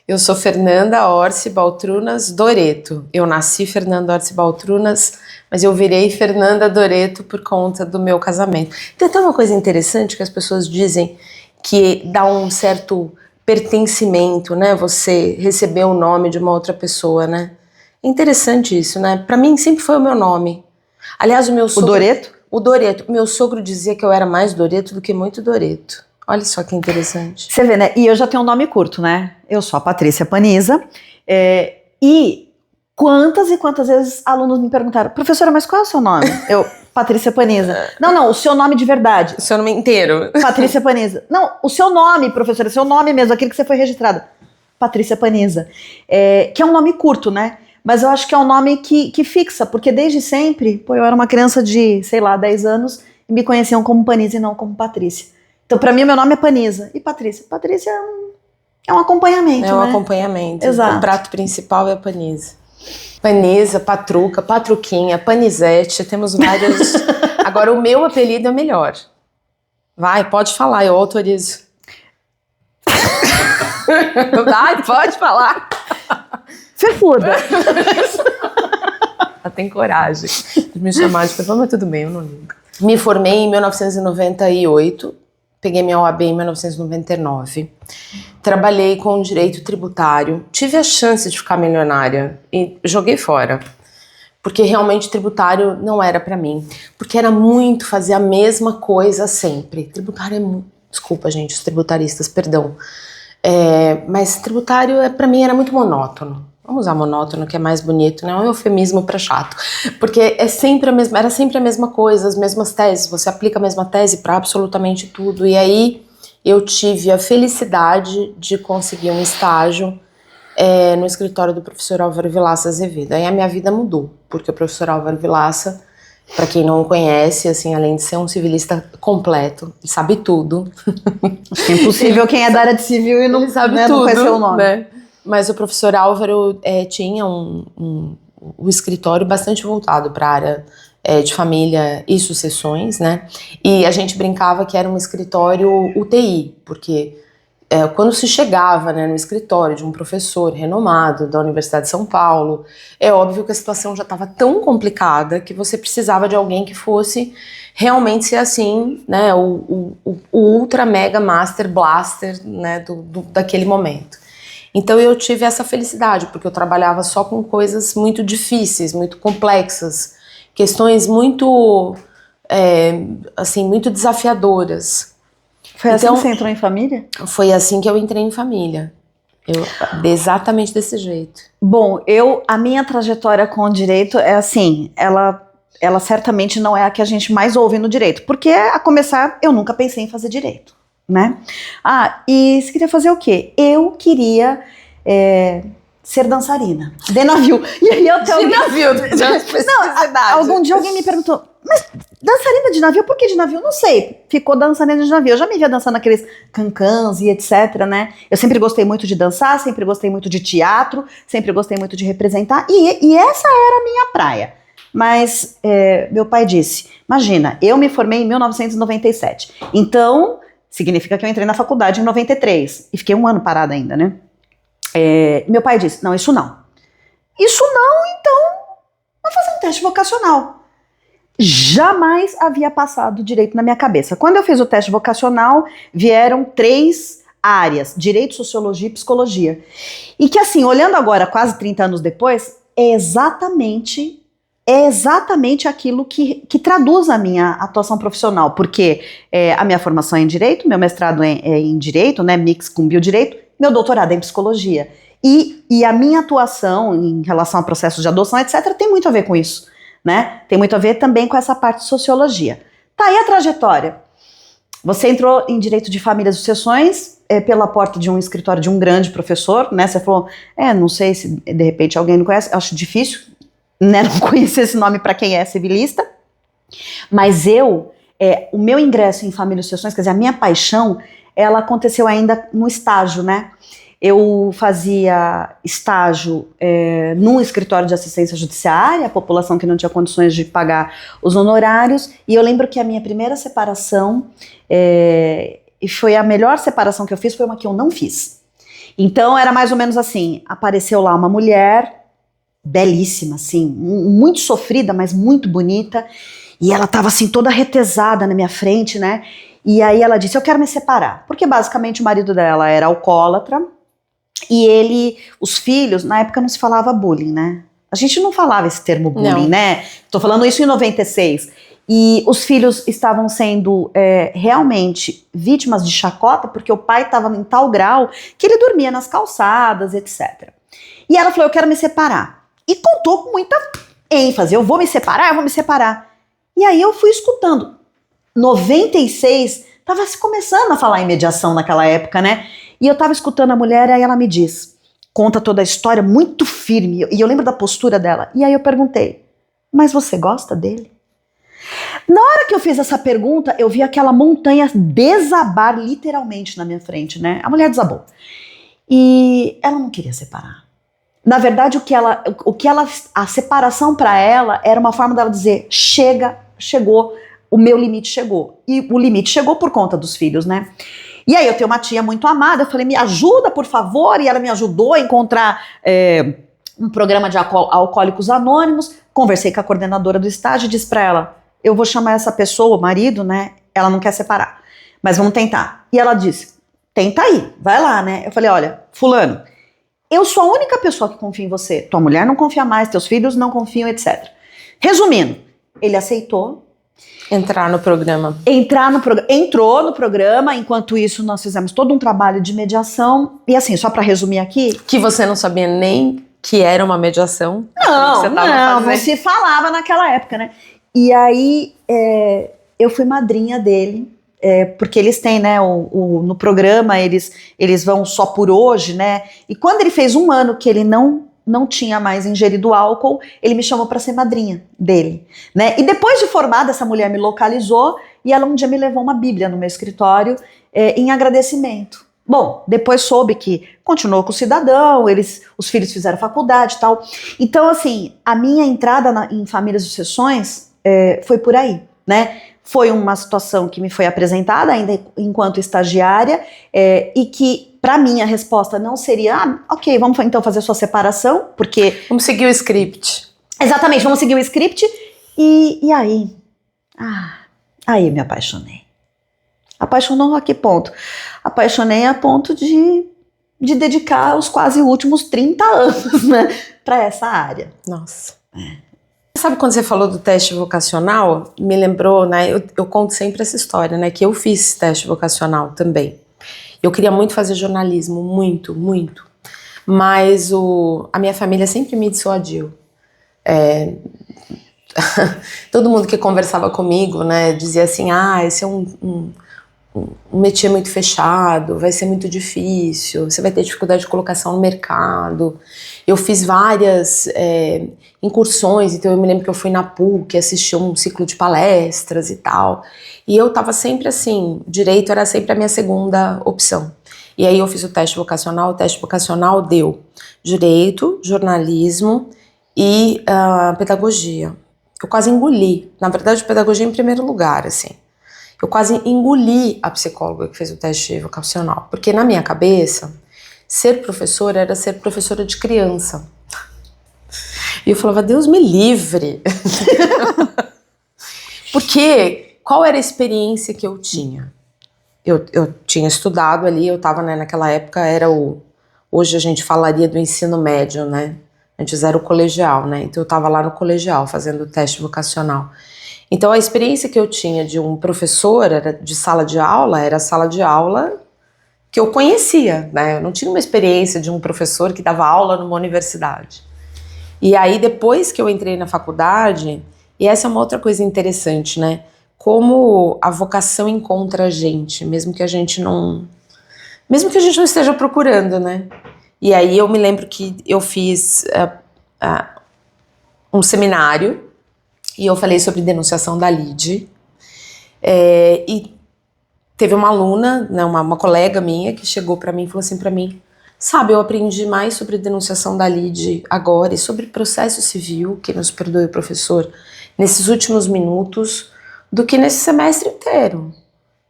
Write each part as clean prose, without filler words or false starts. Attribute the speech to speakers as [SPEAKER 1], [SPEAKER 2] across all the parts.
[SPEAKER 1] Eu sou Fernanda Orsi Baltrunas Doreto. Eu nasci Fernanda Orsi Baltrunas, mas eu virei Fernanda Doreto por conta do meu casamento. Tem até uma coisa interessante que as pessoas dizem que dá um certo pertencimento, né? Você receber o nome de uma outra pessoa, né? É interessante isso, né? Pra mim sempre foi o meu nome. Aliás, o meu sogro...
[SPEAKER 2] O Doreto?
[SPEAKER 1] O Doreto. Meu sogro dizia que eu era mais Doreto do que muito Doreto. Olha só que interessante.
[SPEAKER 2] Você vê, né? E eu já tenho um nome curto, né? Eu sou a Patrícia Paniza. E quantas e quantas vezes alunos me perguntaram, professora, mas qual é o seu nome? Eu, Patrícia Paniza. Não, o seu nome de verdade.
[SPEAKER 1] O seu nome inteiro.
[SPEAKER 2] Patrícia Paniza. Não, o seu nome, professora, seu nome mesmo, aquele que você foi registrado. Patrícia Paniza. Que é um nome curto, né? Mas eu acho que é um nome que fixa, porque desde sempre, eu era uma criança de, 10 anos, e me conheciam como Paniza e não como Patrícia. Então, pra mim, o meu nome é Paniza. E Patrícia? Patrícia é um acompanhamento, né?
[SPEAKER 1] É um acompanhamento.
[SPEAKER 2] Exato.
[SPEAKER 1] O prato principal é a Paniza. Paniza, Patruca, Patruquinha, Panizete, temos vários... Agora, o meu apelido é melhor. Vai, pode falar, eu autorizo. Vai, pode falar.
[SPEAKER 2] Felpuda.
[SPEAKER 1] Ela tem coragem de me chamar de pessoa, mas tudo bem, eu não ligo. Me formei em 1998, peguei minha OAB em 1999, trabalhei com direito tributário, tive a chance de ficar milionária e joguei fora, porque realmente tributário não era pra mim, porque era muito fazer a mesma coisa sempre. Tributário é muito... Desculpa, gente, os tributaristas, perdão. Mas tributário pra mim era muito monótono. Vamos usar monótono, que é mais bonito, né? É um eufemismo para chato. Porque era sempre a mesma coisa, as mesmas teses. Você aplica a mesma tese para absolutamente tudo. E aí eu tive a felicidade de conseguir um estágio no escritório do professor Álvaro Vilaça Azevedo. Aí a minha vida mudou, porque o professor Álvaro Vilaça, para quem não o conhece, assim, além de ser um civilista completo, ele sabe tudo.
[SPEAKER 2] É impossível quem é da área de civil e não
[SPEAKER 1] sabe
[SPEAKER 2] tudo, não conhecer o nome.
[SPEAKER 1] Né? Mas o professor Álvaro tinha um escritório bastante voltado para a área de família e sucessões, né? E a gente brincava que era um escritório UTI, porque quando se chegava, né, no escritório de um professor renomado da Universidade de São Paulo, é óbvio que a situação já estava tão complicada que você precisava de alguém que fosse realmente ser assim, né, o ultra mega master blaster, né, daquele momento. Então eu tive essa felicidade, porque eu trabalhava só com coisas muito difíceis, muito complexas, questões muito, assim, muito desafiadoras.
[SPEAKER 2] Foi assim que você entrou em família?
[SPEAKER 1] Foi assim que eu entrei em família. Exatamente desse jeito.
[SPEAKER 2] Bom, a minha trajetória com o direito é assim, ela certamente não é a que a gente mais ouve no direito, porque a começar, eu nunca pensei em fazer direito. Né? E você queria fazer o quê? Eu queria ser dançarina de navio. E aí
[SPEAKER 1] navio,
[SPEAKER 2] algum dia alguém me perguntou, mas dançarina de navio? Por que de navio? Não sei. Ficou dançarina de navio. Eu já me via dançando aqueles cancãs e etc, né? Eu sempre gostei muito de dançar, sempre gostei muito de teatro, sempre gostei muito de representar, e essa era a minha praia. Mas meu pai disse, imagina, eu me formei em 1997, então... significa que eu entrei na faculdade em 93 e fiquei um ano parada ainda, né? Meu pai disse, não, isso não. Isso não, então, vou fazer um teste vocacional. Jamais havia passado direito na minha cabeça. Quando eu fiz o teste vocacional, vieram 3 áreas, direito, sociologia e psicologia. E que assim, olhando agora, quase 30 anos depois, é exatamente aquilo que traduz a minha atuação profissional, porque a minha formação é em Direito, meu mestrado é em Direito, né, mix com Biodireito, meu doutorado é em Psicologia. E a minha atuação em relação a processos de adoção, etc., tem muito a ver com isso, né? Tem muito a ver também com essa parte de Sociologia. Tá aí a trajetória. Você entrou em Direito de Famílias e Sucessões pela porta de um escritório de um grande professor, né? Você falou, não sei se de repente alguém não conhece, acho difícil, né, não conhecer esse nome para quem é civilista, mas o meu ingresso em Família e Sucessões, quer dizer, a minha paixão, ela aconteceu ainda no estágio, né? Eu fazia estágio num escritório de assistência judiciária, a população que não tinha condições de pagar os honorários, e eu lembro que a minha primeira separação, e foi a melhor separação que eu fiz, foi uma que eu não fiz. Então era mais ou menos assim, apareceu lá uma mulher belíssima, assim, muito sofrida, mas muito bonita, e ela tava assim toda retesada na minha frente, né? E aí ela disse, eu quero me separar, porque basicamente o marido dela era alcoólatra, e os filhos, na época não se falava bullying, né? A gente não falava esse termo bullying,
[SPEAKER 1] Não.
[SPEAKER 2] né? Tô falando isso em 96. E os filhos estavam sendo realmente vítimas de chacota, porque o pai estava em tal grau que ele dormia nas calçadas, etc. E ela falou, eu quero me separar. E contou com muita ênfase, eu vou me separar, eu vou me separar. E aí eu fui escutando. 96, estava se começando a falar em mediação naquela época, né? E eu estava escutando a mulher, aí ela me diz, conta toda a história muito firme, e eu lembro da postura dela. E aí eu perguntei, mas você gosta dele? Na hora que eu fiz essa pergunta, eu vi aquela montanha desabar literalmente na minha frente, né? A mulher desabou. E ela não queria separar. Na verdade, a separação para ela era uma forma dela dizer, chegou, o meu limite chegou. E o limite chegou por conta dos filhos, né? E aí eu tenho uma tia muito amada, eu falei, me ajuda, por favor, e ela me ajudou a encontrar um programa de alcoólicos anônimos, conversei com a coordenadora do estágio e disse para ela, eu vou chamar essa pessoa, o marido, né, ela não quer separar, mas vamos tentar. E ela disse, tenta aí, vai lá, né. Eu falei, olha, fulano, eu sou a única pessoa que confia em você, tua mulher não confia mais, teus filhos não confiam, etc. Resumindo, ele aceitou,
[SPEAKER 1] Entrar no programa.
[SPEAKER 2] Entrou no programa, enquanto isso nós fizemos todo um trabalho de mediação, e assim, só para resumir aqui...
[SPEAKER 1] Que você não sabia nem que era uma mediação?
[SPEAKER 2] Não se falava naquela época, né? E aí, eu fui madrinha dele, porque eles têm, né, no programa, eles vão só por hoje, né? E quando ele fez 1 ano que ele não tinha mais ingerido álcool, ele me chamou para ser madrinha dele, né? E depois de formada, essa mulher me localizou e ela um dia me levou uma bíblia no meu escritório em agradecimento. Bom, depois soube que continuou com o cidadão, os filhos fizeram faculdade e tal. Então, assim, a minha entrada em famílias de sucessões foi por aí, né? Foi uma situação que me foi apresentada ainda enquanto estagiária e que, para mim, a resposta não seria, ok, vamos então fazer sua separação, porque...
[SPEAKER 1] Vamos seguir o script.
[SPEAKER 2] Exatamente, vamos seguir o script. E aí? Aí eu me apaixonei. Apaixonou a que ponto? Apaixonei a ponto de dedicar os quase últimos 30 anos, né, para essa área.
[SPEAKER 1] Nossa. Sabe quando você falou do teste vocacional? Me lembrou, né? Eu conto sempre essa história, né? Que eu fiz teste vocacional também. Eu queria muito fazer jornalismo, muito, muito. Mas a minha família sempre me dissuadiu. Todo mundo que conversava comigo, né? Dizia assim, esse é um métier muito fechado, vai ser muito difícil, você vai ter dificuldade de colocação no mercado. Eu fiz várias incursões, então eu me lembro que eu fui na PUC, assisti um ciclo de palestras e tal, e eu tava sempre assim, direito era sempre a minha segunda opção. E aí eu fiz o teste vocacional deu direito, jornalismo e pedagogia. Eu quase engoli, na verdade pedagogia em primeiro lugar, assim. Eu quase engoli a psicóloga que fez o teste vocacional, porque na minha cabeça, ser professora era ser professora de criança. E eu falava, Deus me livre. Porque qual era a experiência que eu tinha? Eu tinha estudado ali, eu estava, né, naquela época, hoje a gente falaria do ensino médio, né? Antes era o colegial, né? Então eu estava lá no colegial fazendo o teste vocacional. Então a experiência que eu tinha de um professor de sala de aula era a sala de aula que eu conhecia, né? Eu não tinha uma experiência de um professor que dava aula numa universidade. E aí depois que eu entrei na faculdade, e essa é uma outra coisa interessante, né? Como a vocação encontra a gente, mesmo que a gente não esteja procurando, né? E aí eu me lembro que eu fiz um seminário e eu falei sobre denunciação da lide, e teve uma aluna, né, uma colega minha que chegou para mim e falou assim para mim, sabe, eu aprendi mais sobre denunciação da lide agora e sobre processo civil, que nos perdoe o professor, nesses últimos minutos, do que nesse semestre inteiro.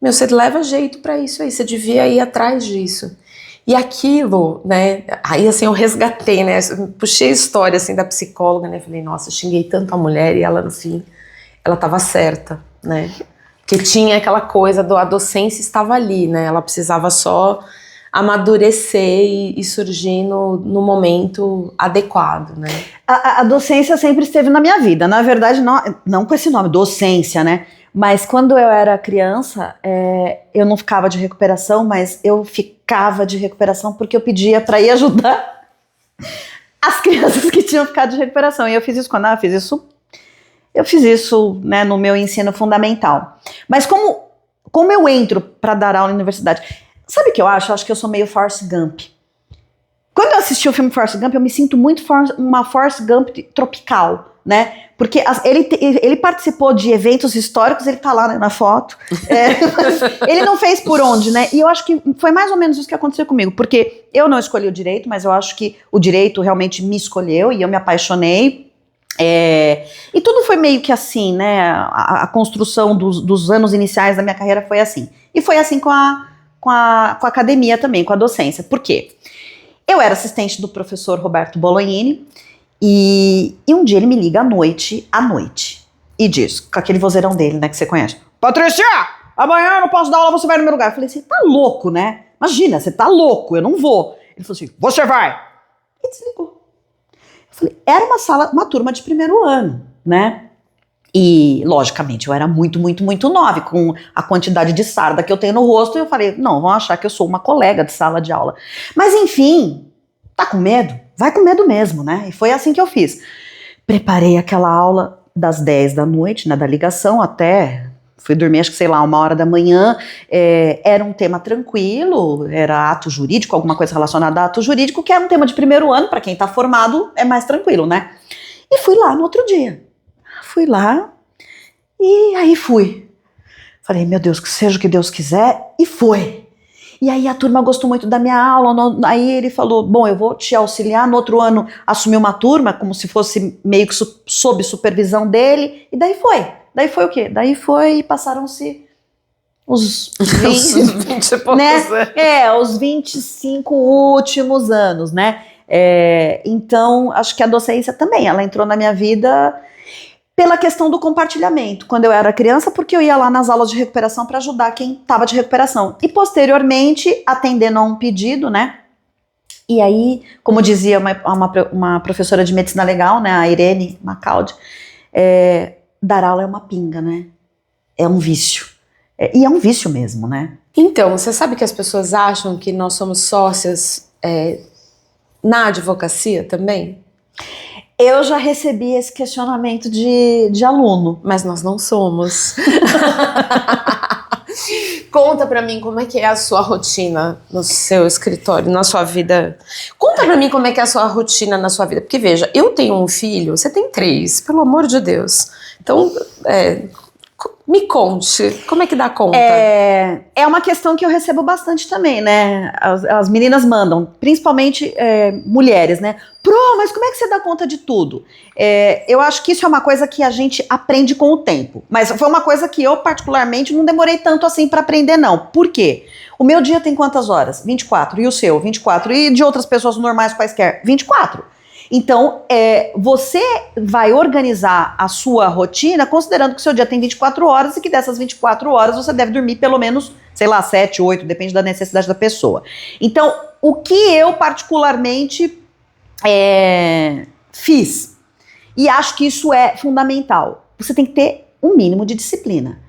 [SPEAKER 1] Você leva jeito para isso aí, você devia ir atrás disso. E aquilo, né, aí assim eu resgatei, né, puxei a história assim da psicóloga, né, falei, nossa, eu xinguei tanto a mulher e ela no fim, ela estava certa, né, porque tinha aquela coisa a docência estava ali, né, ela precisava só amadurecer e surgir no momento adequado, né.
[SPEAKER 2] A docência sempre esteve na minha vida, na verdade não com esse nome, docência, né, mas quando eu era criança, eu não ficava de recuperação, mas eu ficava de recuperação porque eu pedia para ir ajudar as crianças que tinham ficado de recuperação. E eu fiz isso quando eu fiz isso, né, no meu ensino fundamental. Mas como eu entro para dar aula na universidade, sabe o que eu acho? Eu acho que eu sou meio Forrest Gump. Quando eu assisti o filme Forrest Gump, eu me sinto muito uma Forrest Gump tropical, né? Porque ele participou de eventos históricos, ele tá lá, né, na foto. Ele não fez por onde, né? E eu acho que foi mais ou menos isso que aconteceu comigo. Porque eu não escolhi o direito, mas eu acho que o direito realmente me escolheu e eu me apaixonei. E tudo foi meio que assim, né? A construção dos anos iniciais da minha carreira foi assim. E foi assim com a academia também, com a docência. Por quê? Eu era assistente do professor Roberto Bolognini e um dia ele me liga à noite, e diz, com aquele vozeirão dele, né, que você conhece: Patrícia, amanhã eu não posso dar aula, você vai no meu lugar. Eu falei, você tá louco, né? Imagina, você tá louco, eu não vou. Ele falou assim, você vai. E desligou. Eu falei, era uma turma de primeiro ano, né? E, logicamente, eu era muito, muito, muito nova, com a quantidade de sarda que eu tenho no rosto, e eu falei, não, vão achar que eu sou uma colega de sala de aula. Mas, enfim, tá com medo? Vai com medo mesmo, né? E foi assim que eu fiz. Preparei aquela aula das 10 da noite, né, da ligação, até fui dormir, acho que, sei lá, 1h da manhã. Era um tema tranquilo, era ato jurídico, alguma coisa relacionada a ato jurídico, que é um tema de primeiro ano, para quem tá formado, é mais tranquilo, né? E fui lá no outro dia. Fui lá e aí fui. Falei, meu Deus, que seja o que Deus quiser, e foi. E aí a turma gostou muito da minha aula, aí ele falou, bom, eu vou te auxiliar, no outro ano assumi uma turma, como se fosse meio que sob supervisão dele, e daí foi. Daí foi o quê? Daí foi, passaram-se os 20 e poucos, né? Os 25 últimos anos, né? Então, acho que a docência também, ela entrou na minha vida pela questão do compartilhamento, quando eu era criança, porque eu ia lá nas aulas de recuperação para ajudar quem estava de recuperação. E posteriormente, atendendo a um pedido, né? E aí, como dizia uma professora de medicina legal, né, a Irene Macaldi, dar aula é uma pinga, né? É um vício. E é um vício mesmo, né?
[SPEAKER 1] Então, você sabe que as pessoas acham que nós somos sócias na advocacia também?
[SPEAKER 2] Eu já recebi esse questionamento de aluno.
[SPEAKER 1] Mas nós não somos. Conta pra mim como é que é a sua rotina no seu escritório, na sua vida. Conta pra mim como é que é a sua rotina na sua vida. Porque veja, eu tenho um filho, você tem 3, pelo amor de Deus. Então, me conte, como é que dá conta?
[SPEAKER 2] É uma questão que eu recebo bastante também, né? As meninas mandam, principalmente mulheres, né? Mas como é que você dá conta de tudo? Eu acho que isso é uma coisa que a gente aprende com o tempo. Mas foi uma coisa que eu, particularmente, não demorei tanto assim para aprender, não. Por quê? O meu dia tem quantas horas? 24. E o seu? 24. E de outras pessoas normais quaisquer? 24. Então, você vai organizar a sua rotina considerando que o seu dia tem 24 horas e que dessas 24 horas você deve dormir pelo menos, sei lá, 7, 8, depende da necessidade da pessoa. Então, o que eu particularmente fiz, e acho que isso é fundamental, você tem que ter um mínimo de disciplina.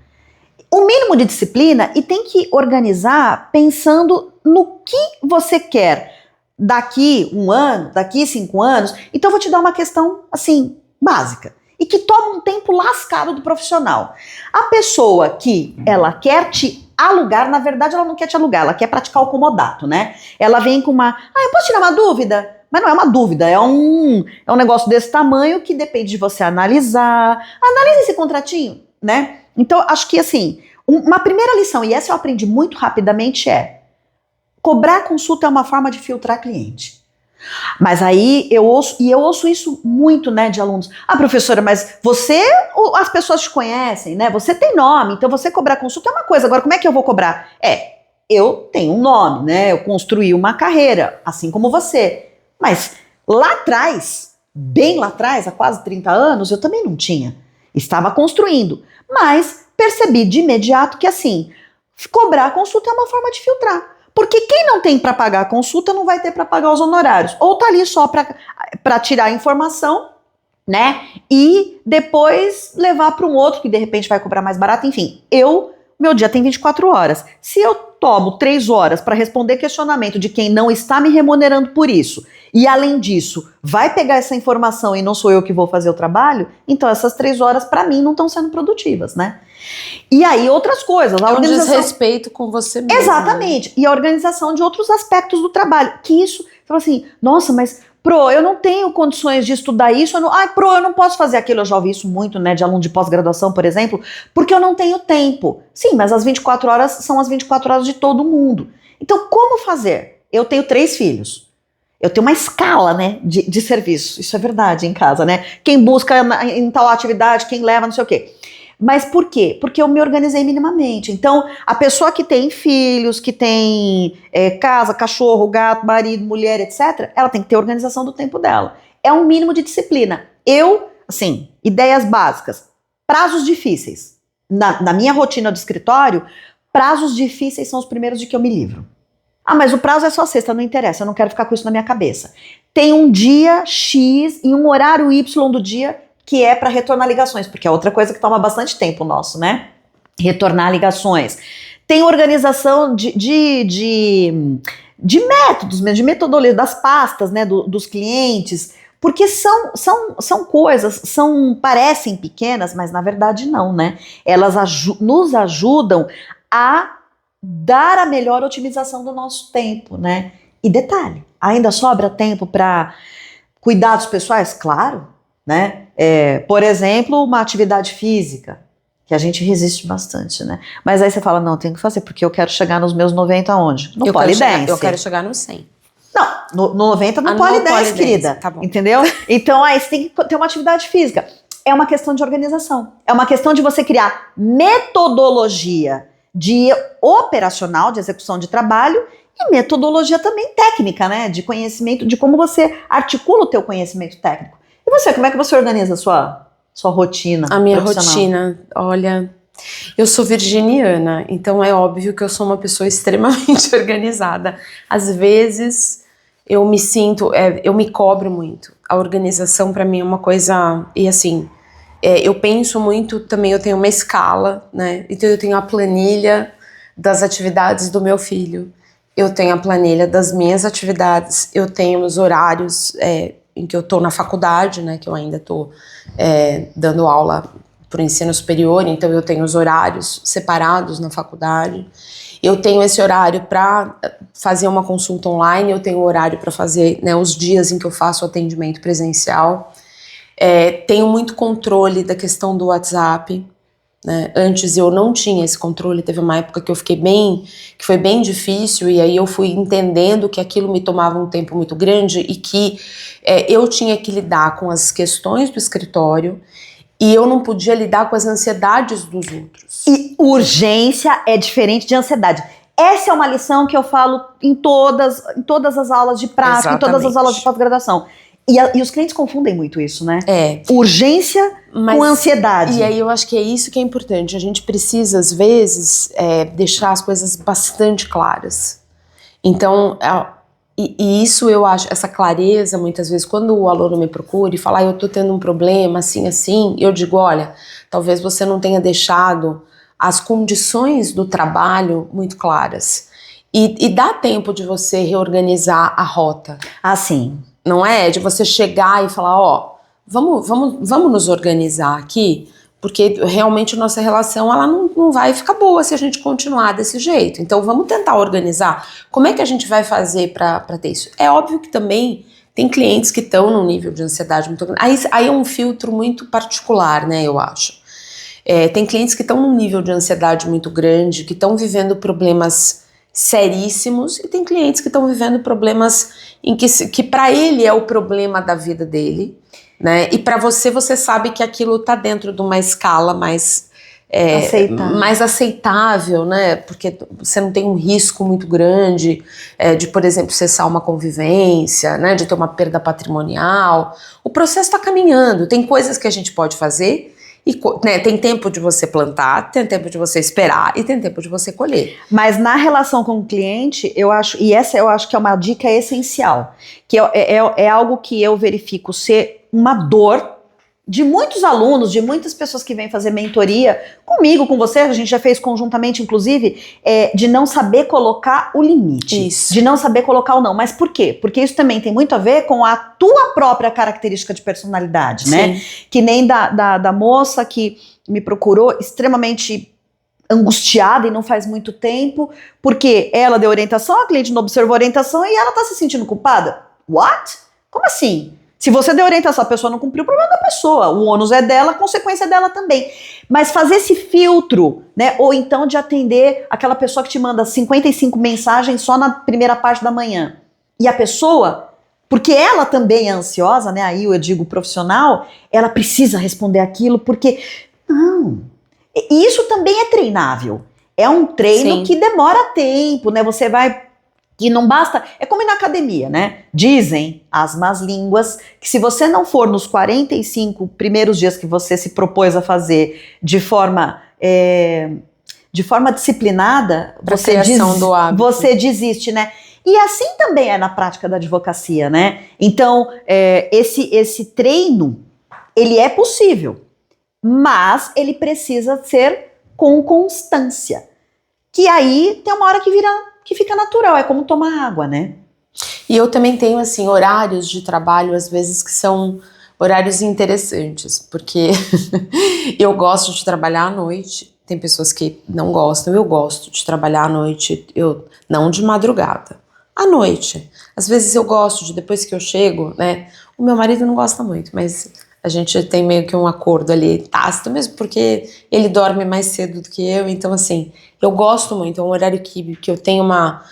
[SPEAKER 2] O mínimo de disciplina e tem que organizar pensando no que você quer daqui 1 ano, daqui 5 anos. Então eu vou te dar uma questão, assim, básica, e que toma um tempo lascado do profissional. A pessoa que ela quer te alugar, na verdade ela não quer te alugar, ela quer praticar o comodato, né? Ela vem com eu posso tirar uma dúvida? Mas não é uma dúvida, é um negócio desse tamanho que depende de você analisar. Analisa esse contratinho, né? Então, acho que, assim, uma primeira lição, e essa eu aprendi muito rapidamente, cobrar consulta é uma forma de filtrar cliente. Mas aí eu ouço isso muito, né, de alunos. Professora, mas as pessoas te conhecem, né? Você tem nome, então você cobrar consulta é uma coisa. Agora, como é que eu vou cobrar? eu tenho um nome, né? Eu construí uma carreira, assim como você. Mas lá atrás, bem lá atrás, há quase 30 anos, eu também não tinha. Estava construindo. Mas percebi de imediato que, assim, cobrar a consulta é uma forma de filtrar. Porque quem não tem para pagar a consulta não vai ter para pagar os honorários. Ou tá ali só para tirar a informação, né? E depois levar para um outro que de repente vai cobrar mais barato. Enfim, meu dia tem 24 horas. Se eu tomo 3 horas para responder questionamento de quem não está me remunerando por isso, e além disso, vai pegar essa informação e não sou eu que vou fazer o trabalho, então essas 3 horas para mim não estão sendo produtivas, né? E aí outras coisas.
[SPEAKER 1] A organização... um desrespeito com você mesmo.
[SPEAKER 2] Exatamente. E a organização de outros aspectos do trabalho. Que isso, você fala assim, nossa, mas Pro, eu não tenho condições de estudar isso, Pro, eu não posso fazer aquilo, eu já ouvi isso muito, né, de aluno de pós-graduação, por exemplo, porque eu não tenho tempo. Sim, mas as 24 horas são as 24 horas de todo mundo. Então, como fazer? Eu tenho 3 filhos. Eu tenho uma escala, né, de serviço. Isso é verdade em casa, né? Quem busca em tal atividade, quem leva, não sei o quê. Mas por quê? Porque eu me organizei minimamente. Então, a pessoa que tem filhos, que tem casa, cachorro, gato, marido, mulher, etc., ela tem que ter organização do tempo dela. É um mínimo de disciplina. Assim, ideias básicas. Prazos difíceis. Na minha rotina do escritório, prazos difíceis são os primeiros de que eu me livro. Ah, mas o prazo é só sexta, não interessa, eu não quero ficar com isso na minha cabeça. Tem um dia X e um horário Y do dia que é para retornar ligações, porque é outra coisa que toma bastante tempo nosso, né? Retornar ligações. Tem organização de métodos, de metodologia, das pastas, né, dos clientes, porque são coisas, parecem pequenas, mas na verdade não, né? Elas nos ajudam a dar a melhor otimização do nosso tempo, né? E detalhe, ainda sobra tempo para cuidados pessoais? Claro, né? Por exemplo, uma atividade física, que a gente resiste bastante, né? Mas aí você fala, não, tem que fazer, porque eu quero chegar nos meus 90 onde? No polidense.
[SPEAKER 1] Eu quero chegar no 100.
[SPEAKER 2] Não, no 90 no polidense, querida.
[SPEAKER 1] Tá bom.
[SPEAKER 2] Entendeu? Então, aí você tem que ter uma atividade física. É uma questão de organização. É uma questão de você criar metodologia de operacional, de execução de trabalho, e metodologia também técnica, né? De conhecimento, de como você articula o teu conhecimento técnico. E você, como é que você organiza a sua rotina?
[SPEAKER 1] A minha rotina, olha, eu sou virginiana, então é óbvio que eu sou uma pessoa extremamente organizada. Às vezes eu me sinto, eu me cobro muito. A organização para mim é uma coisa, e assim, eu penso muito também, eu tenho uma escala, né? Então eu tenho a planilha das atividades do meu filho, eu tenho a planilha das minhas atividades, eu tenho os horários em que eu tô na faculdade, né, que eu ainda tô dando aula pro ensino superior, então eu tenho os horários separados na faculdade, eu tenho esse horário para fazer uma consulta online, eu tenho horário para fazer, né, os dias em que eu faço o atendimento presencial, tenho muito controle da questão do WhatsApp, né? Antes eu não tinha esse controle, teve uma época que eu fiquei que foi bem difícil, e aí eu fui entendendo que aquilo me tomava um tempo muito grande e que eu tinha que lidar com as questões do escritório e eu não podia lidar com as ansiedades dos outros.
[SPEAKER 2] E urgência é diferente de ansiedade. Essa é uma lição que eu falo em todas as aulas de prática, em todas as aulas de pós-graduação. E os clientes confundem muito isso, né? Urgência com ansiedade.
[SPEAKER 1] E aí eu acho que é isso que é importante. A gente precisa, às vezes, deixar as coisas bastante claras. Então, e isso eu acho, essa clareza, muitas vezes, quando o aluno me procura e fala, eu tô tendo um problema, assim, eu digo, olha, talvez você não tenha deixado as condições do trabalho muito claras. E dá tempo de você reorganizar a rota.
[SPEAKER 2] Assim.
[SPEAKER 1] Não é? De você chegar e falar, vamos nos organizar aqui, porque realmente nossa relação ela não vai ficar boa se a gente continuar desse jeito. Então vamos tentar organizar. Como é que a gente vai fazer para ter isso? É óbvio que também tem clientes que estão num nível de ansiedade muito grande. Aí é um filtro muito particular, né, eu acho. Tem clientes que estão num nível de ansiedade muito grande, que estão vivendo problemas seríssimos, e tem clientes que estão vivendo problemas em que para ele é o problema da vida dele, né? E para você sabe que aquilo tá dentro de uma escala mais mais aceitável, né? Porque você não tem um risco muito grande de, por exemplo, cessar uma convivência, né? De ter uma perda patrimonial. O processo está caminhando, tem coisas que a gente pode fazer, e, né, tem tempo de você plantar, tem tempo de você esperar e tem tempo de você colher.
[SPEAKER 2] Mas na relação com o cliente, eu acho, e essa eu acho que é uma dica essencial, que é algo que eu verifico ser uma dor de muitos alunos, de muitas pessoas que vêm fazer mentoria comigo, com você, a gente já fez conjuntamente, inclusive, de não saber colocar o limite.
[SPEAKER 1] Isso.
[SPEAKER 2] De não saber colocar o não. Mas por quê? Porque isso também tem muito a ver com a tua própria característica de personalidade, né?
[SPEAKER 1] Sim.
[SPEAKER 2] Que nem da moça que me procurou extremamente angustiada e não faz muito tempo, porque ela deu orientação, a cliente não observou a orientação e ela tá se sentindo culpada. What? Como assim? Se você deu orientação, a pessoa não cumpriu, o problema é da pessoa. O ônus é dela, a consequência é dela também. Mas fazer esse filtro, né? Ou então de atender aquela pessoa que te manda 55 mensagens só na primeira parte da manhã. E a pessoa, porque ela também é ansiosa, né? Aí eu digo profissional, ela precisa responder aquilo, porque... Não. E isso também é treinável. É um treino
[SPEAKER 1] Sim.
[SPEAKER 2] que demora tempo, né? Você vai... E não basta, é como ir na academia, né? Dizem as más línguas que se você não for nos 45 primeiros dias que você se propôs a fazer de forma disciplinada, você desiste, né? E assim também é na prática da advocacia, né? Então, esse treino, ele é possível, mas ele precisa ser com constância. Que aí tem uma hora que fica natural, é como tomar água, né?
[SPEAKER 1] E eu também tenho, assim, horários de trabalho, às vezes, que são horários interessantes, porque eu gosto de trabalhar à noite, tem pessoas que não gostam, eu gosto de trabalhar à noite, não de madrugada, à noite. Às vezes eu gosto de, depois que eu chego, né, o meu marido não gosta muito, mas a gente tem meio que um acordo ali tácito, mesmo porque ele dorme mais cedo do que eu, então assim, eu gosto muito, é um horário que eu tenho uma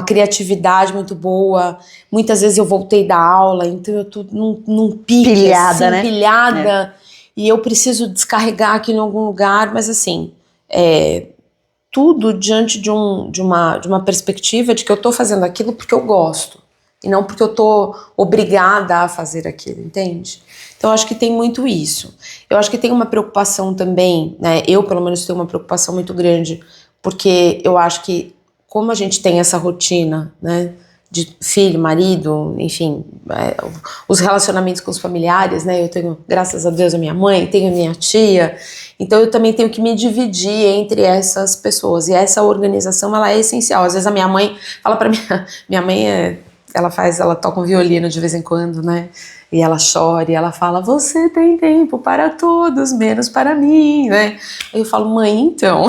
[SPEAKER 1] criatividade muito boa, muitas vezes eu voltei da aula, então eu tô num pique,
[SPEAKER 2] pilhada,
[SPEAKER 1] assim,
[SPEAKER 2] né?
[SPEAKER 1] pilhada, e eu preciso descarregar aqui em algum lugar, mas assim, tudo diante de uma perspectiva de que eu tô fazendo aquilo porque eu gosto, e não porque eu tô obrigada a fazer aquilo, entende? Então, eu acho que tem muito isso. Eu acho que tem uma preocupação também, né? Eu, pelo menos, tenho uma preocupação muito grande, porque eu acho que, como a gente tem essa rotina, né? De filho, marido, enfim, os relacionamentos com os familiares, né? Eu tenho, graças a Deus, a minha mãe, tenho a minha tia, então eu também tenho que me dividir entre essas pessoas, e essa organização, ela é essencial. Às vezes a minha mãe fala pra mim, minha mãe ela toca um violino de vez em quando, né? E ela chora e ela fala, você tem tempo para todos, menos para mim, né? Aí eu falo, mãe, então,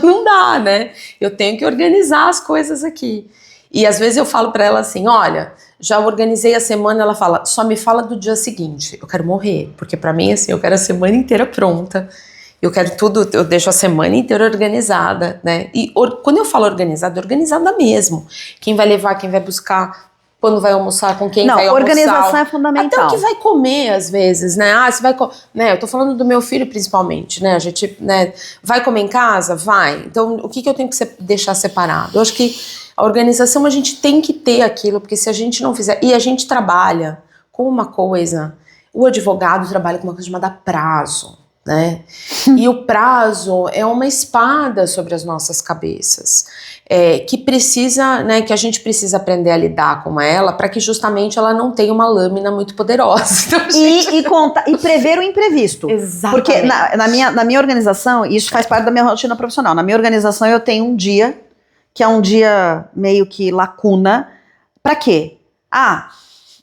[SPEAKER 1] não dá, né? Eu tenho que organizar as coisas aqui. E às vezes eu falo para ela assim, olha, já organizei a semana, ela fala, só me fala do dia seguinte, eu quero morrer, porque para mim, assim, eu quero a semana inteira pronta, eu quero tudo, eu deixo a semana inteira organizada, né? E quando eu falo organizada mesmo. Quem vai levar, quem vai buscar, quando vai almoçar, com quem vai almoçar.
[SPEAKER 2] Organização é fundamental.
[SPEAKER 1] Até o que vai comer, às vezes, né? Você vai né? Eu tô falando do meu filho, principalmente, né? A gente, né? Vai comer em casa? Vai. Então, o que eu tenho que deixar separado? Eu acho que a organização, a gente tem que ter aquilo, porque se a gente não fizer... E a gente trabalha com uma coisa... O advogado trabalha com uma coisa chamada prazo, né? E o prazo é uma espada sobre as nossas cabeças. Que precisa, né, que a gente precisa aprender a lidar com ela para que justamente ela não tenha uma lâmina muito poderosa. Então,
[SPEAKER 2] e prever o imprevisto.
[SPEAKER 1] Exatamente.
[SPEAKER 2] Porque na minha organização, isso faz parte da minha rotina profissional, na minha organização eu tenho um dia, que é um dia meio que lacuna, para quê?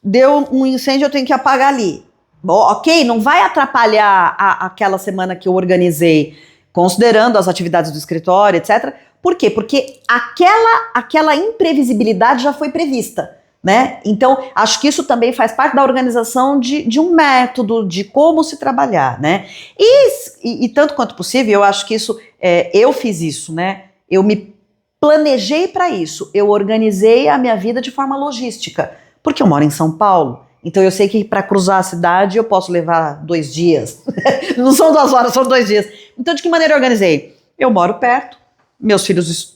[SPEAKER 2] Deu um incêndio, eu tenho que apagar ali. Bom, ok, não vai atrapalhar aquela semana que eu organizei, considerando as atividades do escritório, etc. Por quê? Porque aquela imprevisibilidade já foi prevista, né? Então, acho que isso também faz parte da organização de um método, de como se trabalhar, né? E tanto quanto possível, eu acho que isso, eu fiz isso, né? Eu me planejei para isso, eu organizei a minha vida de forma logística, porque eu moro em São Paulo, Então eu sei que para cruzar a cidade eu posso levar 2 dias. Não são 2 horas, são 2 dias. Então de que maneira eu organizei? Eu moro perto, meus filhos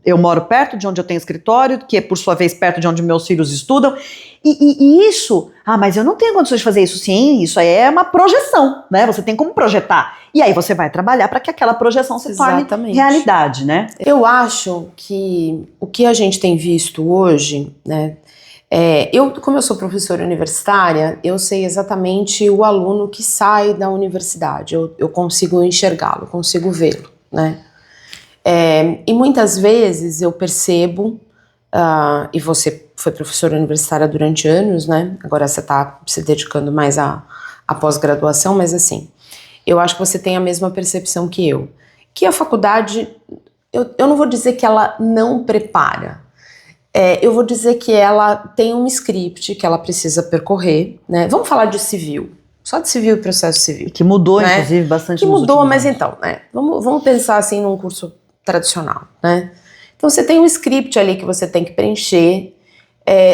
[SPEAKER 2] eu moro perto de onde eu tenho escritório, que é por sua vez perto de onde meus filhos estudam, e isso, mas eu não tenho condições de fazer isso. Sim, isso aí é uma projeção, né? Você tem como projetar, e aí você vai trabalhar para que aquela projeção se torne realidade, né?
[SPEAKER 1] Eu acho que o que a gente tem visto hoje, né, como eu sou professora universitária, eu sei exatamente o aluno que sai da universidade, eu consigo enxergá-lo, consigo vê-lo, né? E muitas vezes eu percebo, e você foi professora universitária durante anos, né? Agora você está se dedicando mais à pós-graduação, mas assim, eu acho que você tem a mesma percepção que eu. Que a faculdade, eu não vou dizer que ela não prepara, eu vou dizer que ela tem um script que ela precisa percorrer, né? Vamos falar de civil. Só de civil e processo civil.
[SPEAKER 2] Que mudou, né? Inclusive, bastante.
[SPEAKER 1] Que mudou, mas então, né? Vamos pensar assim num curso tradicional, né? Então você tem um script ali que você tem que preencher,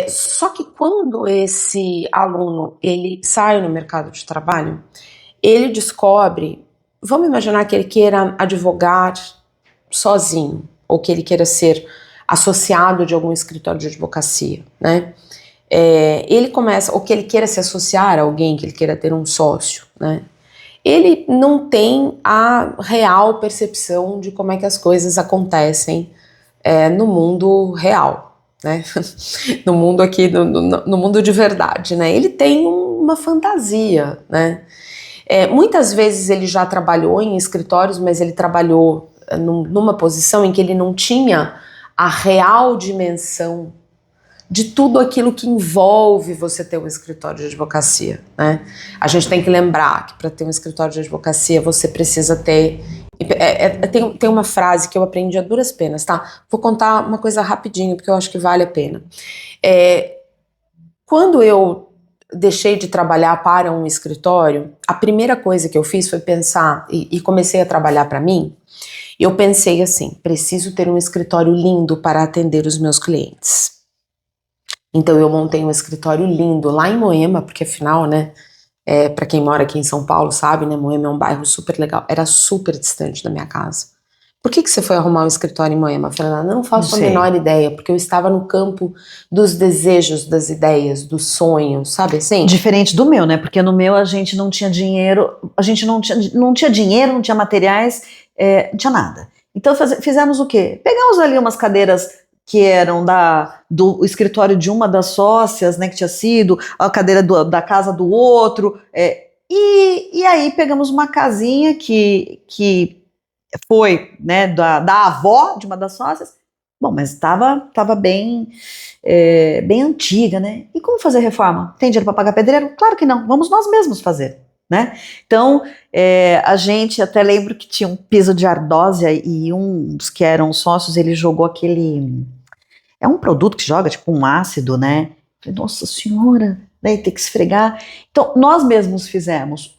[SPEAKER 1] só que quando esse aluno ele sai no mercado de trabalho, ele descobre, vamos imaginar que ele queira advogar sozinho, ou que ele queira ser associado de algum escritório de advocacia, né? Ele começa, ou que ele queira se associar a alguém, que ele queira ter um sócio, né? Ele não tem a real percepção de como é que as coisas acontecem no mundo real, né? No mundo aqui, no mundo de verdade, né? Ele tem uma fantasia, né? Muitas vezes ele já trabalhou em escritórios, mas ele trabalhou numa posição em que ele não tinha a real dimensão de tudo aquilo que envolve você ter um escritório de advocacia, né? A gente tem que lembrar que para ter um escritório de advocacia você precisa ter... Tem uma frase que eu aprendi a duras penas, tá? Vou contar uma coisa rapidinho, porque eu acho que vale a pena. Quando eu deixei de trabalhar para um escritório, a primeira coisa que eu fiz foi pensar, e comecei a trabalhar para mim, eu pensei assim, preciso ter um escritório lindo para atender os meus clientes. Então eu montei um escritório lindo lá em Moema, porque afinal, né, para quem mora aqui em São Paulo sabe, né, Moema é um bairro super legal, era super distante da minha casa. Por que você foi arrumar um escritório em Moema, Fernanda? Eu não faço a menor ideia, porque eu estava no campo dos desejos, das ideias, dos sonhos, sabe assim?
[SPEAKER 2] Diferente do meu, né, porque no meu a gente não tinha dinheiro, não tinha dinheiro, não tinha materiais, não tinha nada. Então fizemos o quê? Pegamos ali umas cadeiras que eram do escritório de uma das sócias, né, que tinha sido a cadeira da casa do outro, e aí pegamos uma casinha que foi, né, da avó de uma das sócias. Bom, mas estava bem antiga, né? E como fazer reforma? Tem dinheiro para pagar pedreiro? Claro que não, vamos nós mesmos fazer, né? Então, a gente até lembro que tinha um piso de ardósia e um dos que eram sócios, ele jogou aquele... É um produto que joga, tipo um ácido, né? Falei, nossa senhora, né? Tem que esfregar. Então, nós mesmos fizemos.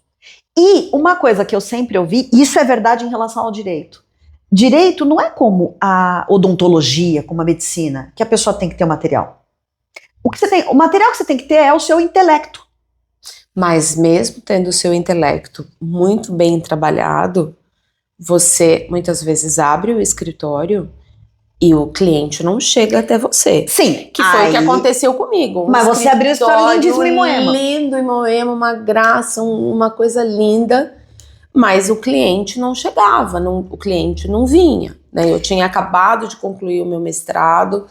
[SPEAKER 2] E uma coisa que eu sempre ouvi, isso é verdade em relação ao direito. Direito não é como a odontologia, como a medicina, que a pessoa tem que ter o material. O material que você tem que ter é o seu intelecto.
[SPEAKER 1] Mas mesmo tendo o seu intelecto muito bem trabalhado, você muitas vezes abre o escritório e o cliente não chega até você.
[SPEAKER 2] Sim.
[SPEAKER 1] Que foi o que aconteceu comigo.
[SPEAKER 2] Mas você abriu o escritório lindíssimo em Moema.
[SPEAKER 1] Lindo em Moema, uma graça, uma coisa linda. Mas o cliente não chegava, o cliente não vinha, né? Eu tinha acabado de concluir o meu mestrado,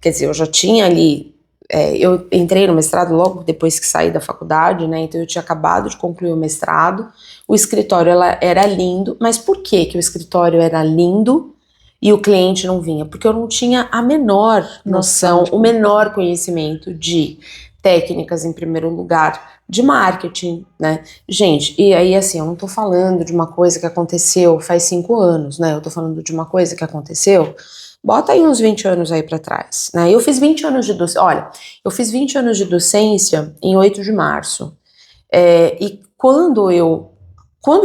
[SPEAKER 1] quer dizer, eu já tinha ali... eu entrei no mestrado logo depois que saí da faculdade, né? Então eu tinha acabado de concluir o mestrado. O escritório era lindo, mas por que o escritório era lindo e o cliente não vinha? Porque eu não tinha a menor noção, o menor conhecimento de técnicas, em primeiro lugar, de marketing, né? Gente, e aí assim, eu não tô falando de uma coisa que aconteceu faz 5 anos, né? Eu tô falando de uma coisa que aconteceu, bota aí uns 20 anos aí pra trás, né? Eu fiz 20 anos de docência, olha, eu fiz 20 anos de docência em 8 de março. E quando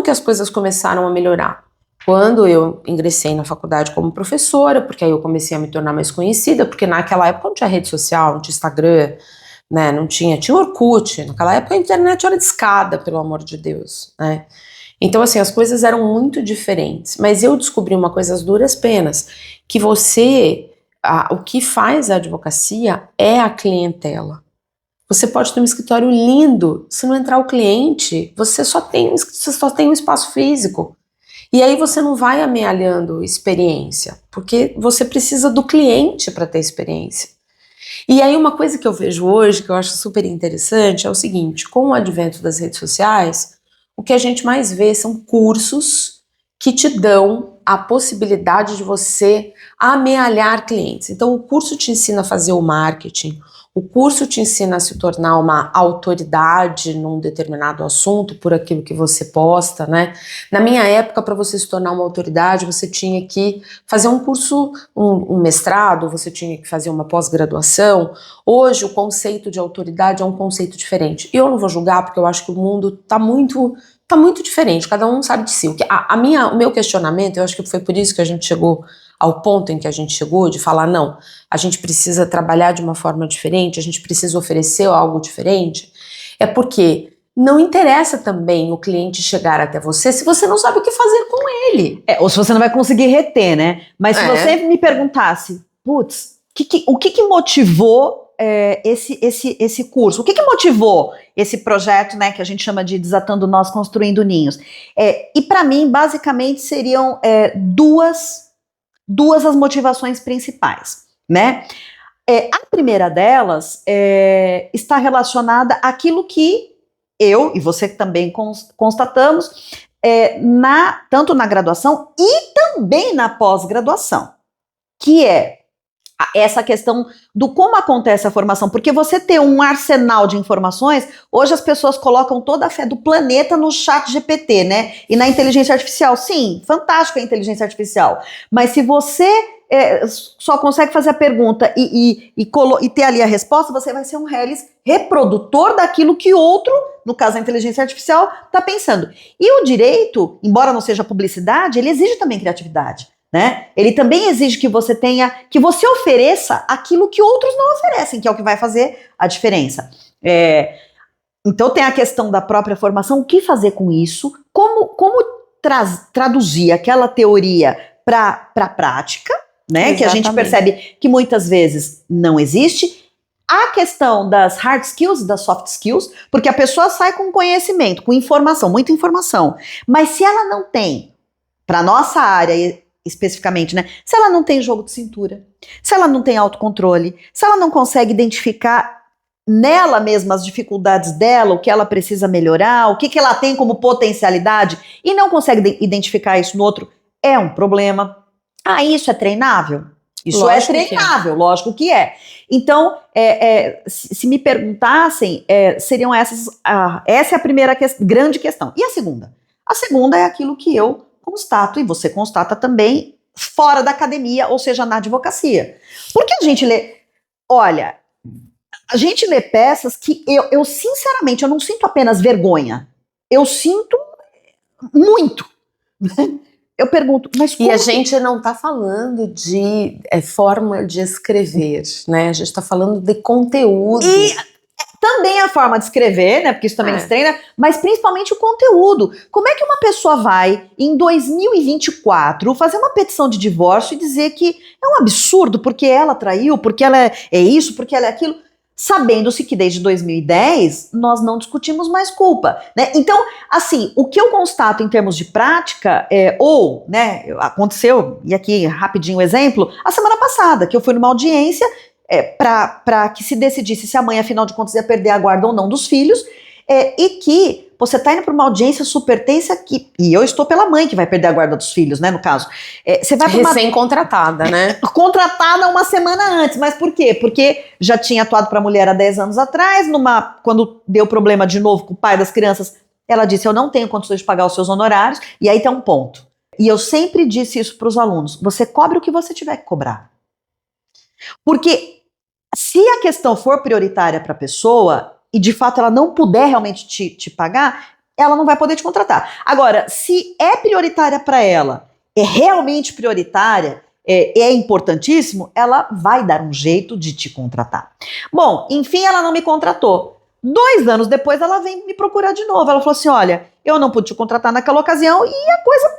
[SPEAKER 1] que as coisas começaram a melhorar? Quando eu ingressei na faculdade como professora, porque aí eu comecei a me tornar mais conhecida, porque naquela época não tinha rede social, não tinha Instagram, né? Não tinha Orkut, naquela época a internet era discada, pelo amor de Deus, né? Então, assim, as coisas eram muito diferentes, mas eu descobri uma coisa às duras penas, que o que faz a advocacia é a clientela. Você pode ter um escritório lindo, se não entrar o cliente, você só tem um espaço físico. E aí você não vai amealhando experiência, porque você precisa do cliente para ter experiência. E aí uma coisa que eu vejo hoje, que eu acho super interessante, é o seguinte: com o advento das redes sociais, o que a gente mais vê são cursos que te dão a possibilidade de você amealhar clientes. Então o curso te ensina a fazer o marketing, o curso te ensina a se tornar uma autoridade num determinado assunto por aquilo que você posta, né? Na minha época, para você se tornar uma autoridade, você tinha que fazer um curso, um mestrado, você tinha que fazer uma pós-graduação. Hoje, o conceito de autoridade é um conceito diferente. E eu não vou julgar, porque eu acho que o mundo tá muito diferente, cada um sabe de si. O meu questionamento, eu acho que foi por isso que a gente chegou ao ponto em que a gente chegou, de falar, não, a gente precisa trabalhar de uma forma diferente, a gente precisa oferecer algo diferente, é porque não interessa também o cliente chegar até você se você não sabe o que fazer com ele.
[SPEAKER 2] Ou se você não vai conseguir reter, né? Mas se você me perguntasse, putz, o que motivou esse curso? O que motivou esse projeto, né, que a gente chama de Desatando Nós, Construindo Ninhos? E para mim, basicamente, seriam duas as motivações principais, né? A primeira delas está relacionada àquilo que eu e você também constatamos, tanto na graduação e também na pós-graduação, que é essa questão do como acontece a formação, porque você ter um arsenal de informações, hoje as pessoas colocam toda a fé do planeta no chat GPT, né, e na inteligência artificial. Sim, fantástico a inteligência artificial, mas se você só consegue fazer a pergunta e ter ali a resposta, você vai ser um reprodutor daquilo que outro, no caso a inteligência artificial, está pensando. E o direito, embora não seja publicidade, ele exige também criatividade, né? Ele também exige que você ofereça aquilo que outros não oferecem, que é o que vai fazer a diferença. Então tem a questão da própria formação, o que fazer com isso, como traduzir aquela teoria para a prática, né? Que a gente percebe que muitas vezes não existe. A questão das hard skills e das soft skills, porque a pessoa sai com conhecimento, com informação, muita informação, mas se ela não tem, para nossa área especificamente, né? Se ela não tem jogo de cintura, se ela não tem autocontrole, se ela não consegue identificar nela mesma as dificuldades dela, o que ela precisa melhorar, o que ela tem como potencialidade, e não consegue identificar isso no outro, é um problema. Isso é treinável? Isso lógico é treinável, lógico que é. Então, se me perguntassem, seriam essas. Essa é a primeira grande questão. E a segunda? A segunda é aquilo que eu constato, e você constata também, fora da academia, ou seja, na advocacia. Porque a gente lê. Olha, a gente lê peças que eu sinceramente, eu não sinto apenas vergonha. Eu sinto muito. Eu pergunto, mas como?
[SPEAKER 1] E a gente não está falando de forma de escrever, né? A gente está falando de conteúdo.
[SPEAKER 2] E também a forma de escrever, né? Porque isso também se treina, mas principalmente o conteúdo. Como é que uma pessoa vai, em 2024, fazer uma petição de divórcio e dizer que é um absurdo porque ela traiu, porque ela é isso, porque ela é aquilo? Sabendo-se que desde 2010 nós não discutimos mais culpa, né? Então, assim, o que eu constato em termos de prática né, aconteceu, e aqui rapidinho o exemplo, a semana passada, que eu fui numa audiência para que se decidisse se a mãe, afinal de contas, ia perder a guarda ou não dos filhos, e que você está indo para uma audiência super tensa, e eu estou pela mãe que vai perder a guarda dos filhos, né, no caso. Você vai
[SPEAKER 1] recém-contratada, né?
[SPEAKER 2] Contratada uma semana antes, mas por quê? Porque já tinha atuado para a mulher há 10 anos atrás, quando deu problema de novo com o pai das crianças, ela disse, eu não tenho condições de pagar os seus honorários, e aí tem um ponto. E eu sempre disse isso para os alunos, você cobre o que você tiver que cobrar. Porque se a questão for prioritária para a pessoa, e de fato ela não puder realmente te pagar, ela não vai poder te contratar. Agora, se é prioritária para ela, é realmente prioritária, é importantíssimo, ela vai dar um jeito de te contratar. Bom, enfim, ela não me contratou. 2 anos depois, ela vem me procurar de novo. Ela falou assim, olha, eu não pude te contratar naquela ocasião e a coisa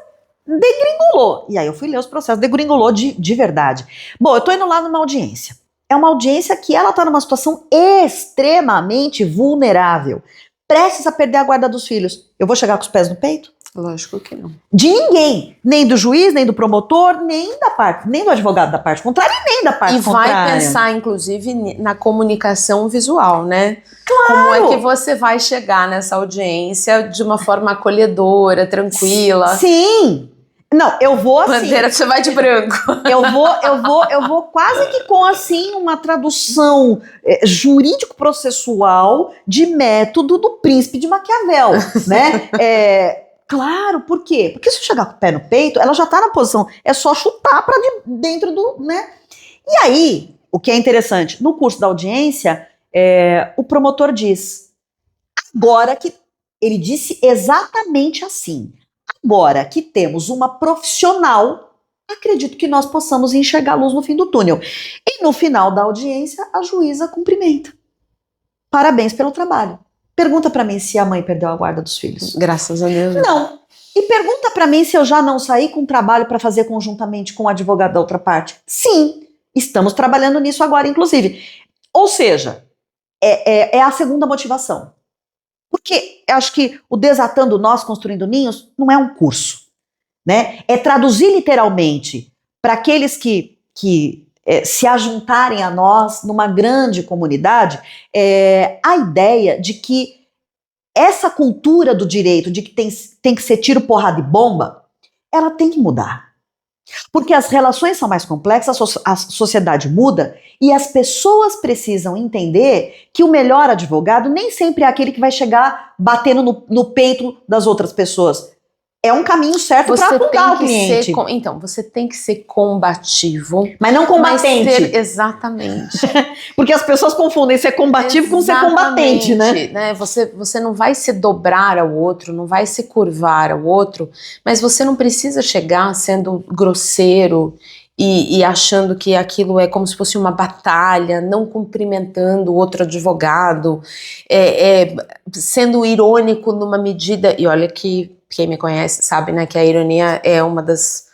[SPEAKER 2] degringolou. E aí eu fui ler os processos, degringolou de verdade. Bom, eu tô indo lá numa audiência. É uma audiência que ela tá numa situação extremamente vulnerável. Prestes a perder a guarda dos filhos. Eu vou chegar com os pés no peito?
[SPEAKER 1] Lógico que não.
[SPEAKER 2] De ninguém. Nem do juiz, nem do promotor, nem da parte, nem do advogado da parte contrária, nem da parte contrária.
[SPEAKER 1] E vai pensar, inclusive, na comunicação visual, né?
[SPEAKER 2] Claro.
[SPEAKER 1] Como é que você vai chegar nessa audiência de uma forma acolhedora, tranquila?
[SPEAKER 2] Sim. Não, eu vou assim.
[SPEAKER 1] Bandeira, você vai de branco.
[SPEAKER 2] Eu vou quase que com assim uma tradução jurídico-processual de método do Príncipe de Maquiavel, né? Claro, por quê? Porque se eu chegar com o pé no peito, ela já tá na posição, é só chutar para dentro do, né? E aí, o que é interessante, no curso da audiência, o promotor diz, agora que ele disse exatamente assim. Agora que temos uma profissional, acredito que nós possamos enxergar a luz no fim do túnel. E no final da audiência, a juíza cumprimenta. Parabéns pelo trabalho. Pergunta pra mim se a mãe perdeu a guarda dos filhos.
[SPEAKER 1] Graças a Deus.
[SPEAKER 2] Não. E pergunta pra mim se eu já não saí com trabalho pra fazer conjuntamente com o advogado da outra parte. Sim, estamos trabalhando nisso agora, inclusive. Ou seja, é a segunda motivação. Porque eu acho que o Desatando Nós, Construindo Ninhos não é um curso, né? É traduzir literalmente para aqueles que se ajuntarem a nós numa grande comunidade, a ideia de que essa cultura do direito, de que tem que ser tiro, porrada e bomba, ela tem que mudar. Porque as relações são mais complexas, a sociedade muda e as pessoas precisam entender que o melhor advogado nem sempre é aquele que vai chegar batendo no peito das outras pessoas. É um caminho certo para afundar o cliente.
[SPEAKER 1] Então, você tem que ser combativo.
[SPEAKER 2] Mas não combatente.
[SPEAKER 1] Exatamente.
[SPEAKER 2] Porque as pessoas confundem ser combativo com ser combatente, né?
[SPEAKER 1] Você não vai se dobrar ao outro, não vai se curvar ao outro, mas você não precisa chegar sendo grosseiro e achando que aquilo é como se fosse uma batalha, não cumprimentando o outro advogado, sendo irônico numa medida, e olha que quem me conhece sabe, né, que a ironia é uma das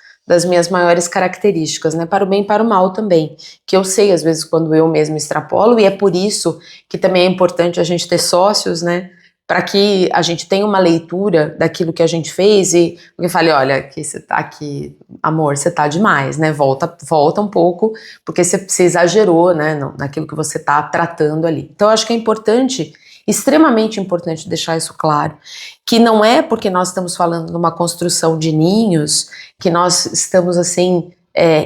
[SPEAKER 1] minhas maiores características, né, para o bem e para o mal também, que eu sei às vezes quando eu mesmo extrapolo, e é por isso que também é importante a gente ter sócios, né, para que a gente tenha uma leitura daquilo que a gente fez e alguém fale, olha, aqui você tá aqui, amor, você tá demais, né, volta um pouco, porque você exagerou, né, naquilo que você tá tratando ali. Então eu acho que é importante, extremamente importante deixar isso claro, que não é porque nós estamos falando numa construção de ninhos, que nós estamos assim,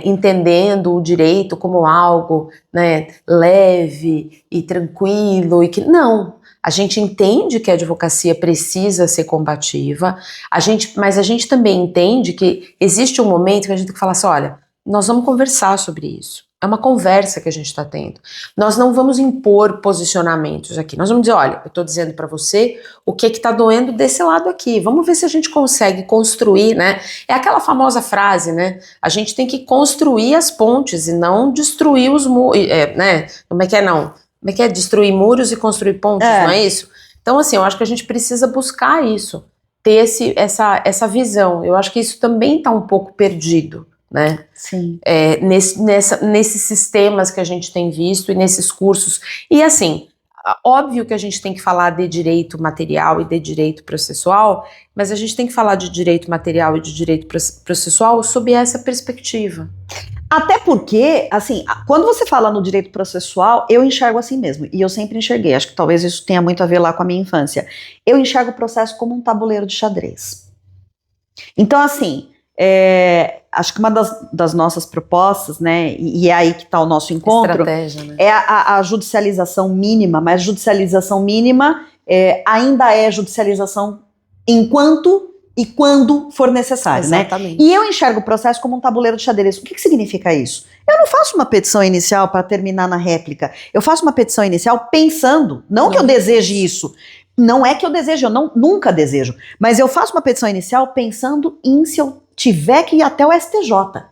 [SPEAKER 1] entendendo o direito como algo, né, leve e tranquilo, e que não, a gente entende que a advocacia precisa ser combativa, mas a gente também entende que existe um momento que a gente tem que falar assim, olha, nós vamos conversar sobre isso. É uma conversa que a gente está tendo. Nós não vamos impor posicionamentos aqui. Nós vamos dizer, olha, eu estou dizendo para você o que está doendo desse lado aqui. Vamos ver se a gente consegue construir, né? É aquela famosa frase, né? A gente tem que construir as pontes e não destruir os muros, né? Como é que é não? Como é que é? Destruir muros e construir pontes, não é isso? Então, assim, eu acho que a gente precisa buscar isso, ter essa visão. Eu acho que isso também está um pouco perdido, né?
[SPEAKER 2] Sim.
[SPEAKER 1] Nesses sistemas que a gente tem visto e nesses cursos. E assim, óbvio que a gente tem que falar de direito material e de direito processual, mas a gente tem que falar de direito material e de direito processual sob essa perspectiva.
[SPEAKER 2] Até porque, assim, quando você fala no direito processual, eu enxergo assim mesmo, e eu sempre enxerguei, acho que talvez isso tenha muito a ver lá com a minha infância. Eu enxergo o processo como um tabuleiro de xadrez. Então, assim, acho que uma das nossas propostas, né, e é aí que está o nosso encontro,
[SPEAKER 1] estratégia, né?
[SPEAKER 2] É a judicialização mínima, mas judicialização mínima ainda é judicialização enquanto e quando for necessário,
[SPEAKER 1] exatamente,
[SPEAKER 2] né? E eu enxergo o processo como um tabuleiro de xadrez. O que significa isso? Eu não faço uma petição inicial para terminar na réplica. Eu faço uma petição inicial pensando, não que eu deseje isso, não é que eu desejo, eu nunca desejo, mas eu faço uma petição inicial pensando em se eu tiver que ir até o STJ.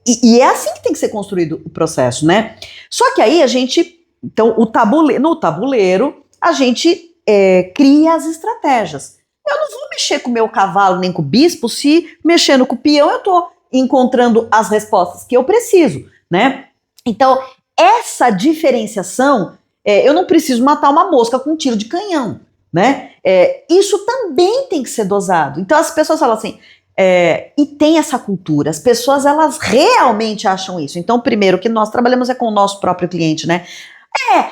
[SPEAKER 2] E é assim que tem que ser construído o processo, né? Só que aí então, no tabuleiro, a gente cria as estratégias. Eu não vou mexer com o meu cavalo nem com o bispo se mexendo com o peão eu tô encontrando as respostas que eu preciso, né? Então, essa diferenciação, eu não preciso matar uma mosca com um tiro de canhão, né? Isso também tem que ser dosado. Então, as pessoas falam assim, e tem essa cultura, as pessoas, elas realmente acham isso. Então, primeiro, o que nós trabalhamos é com o nosso próprio cliente, né?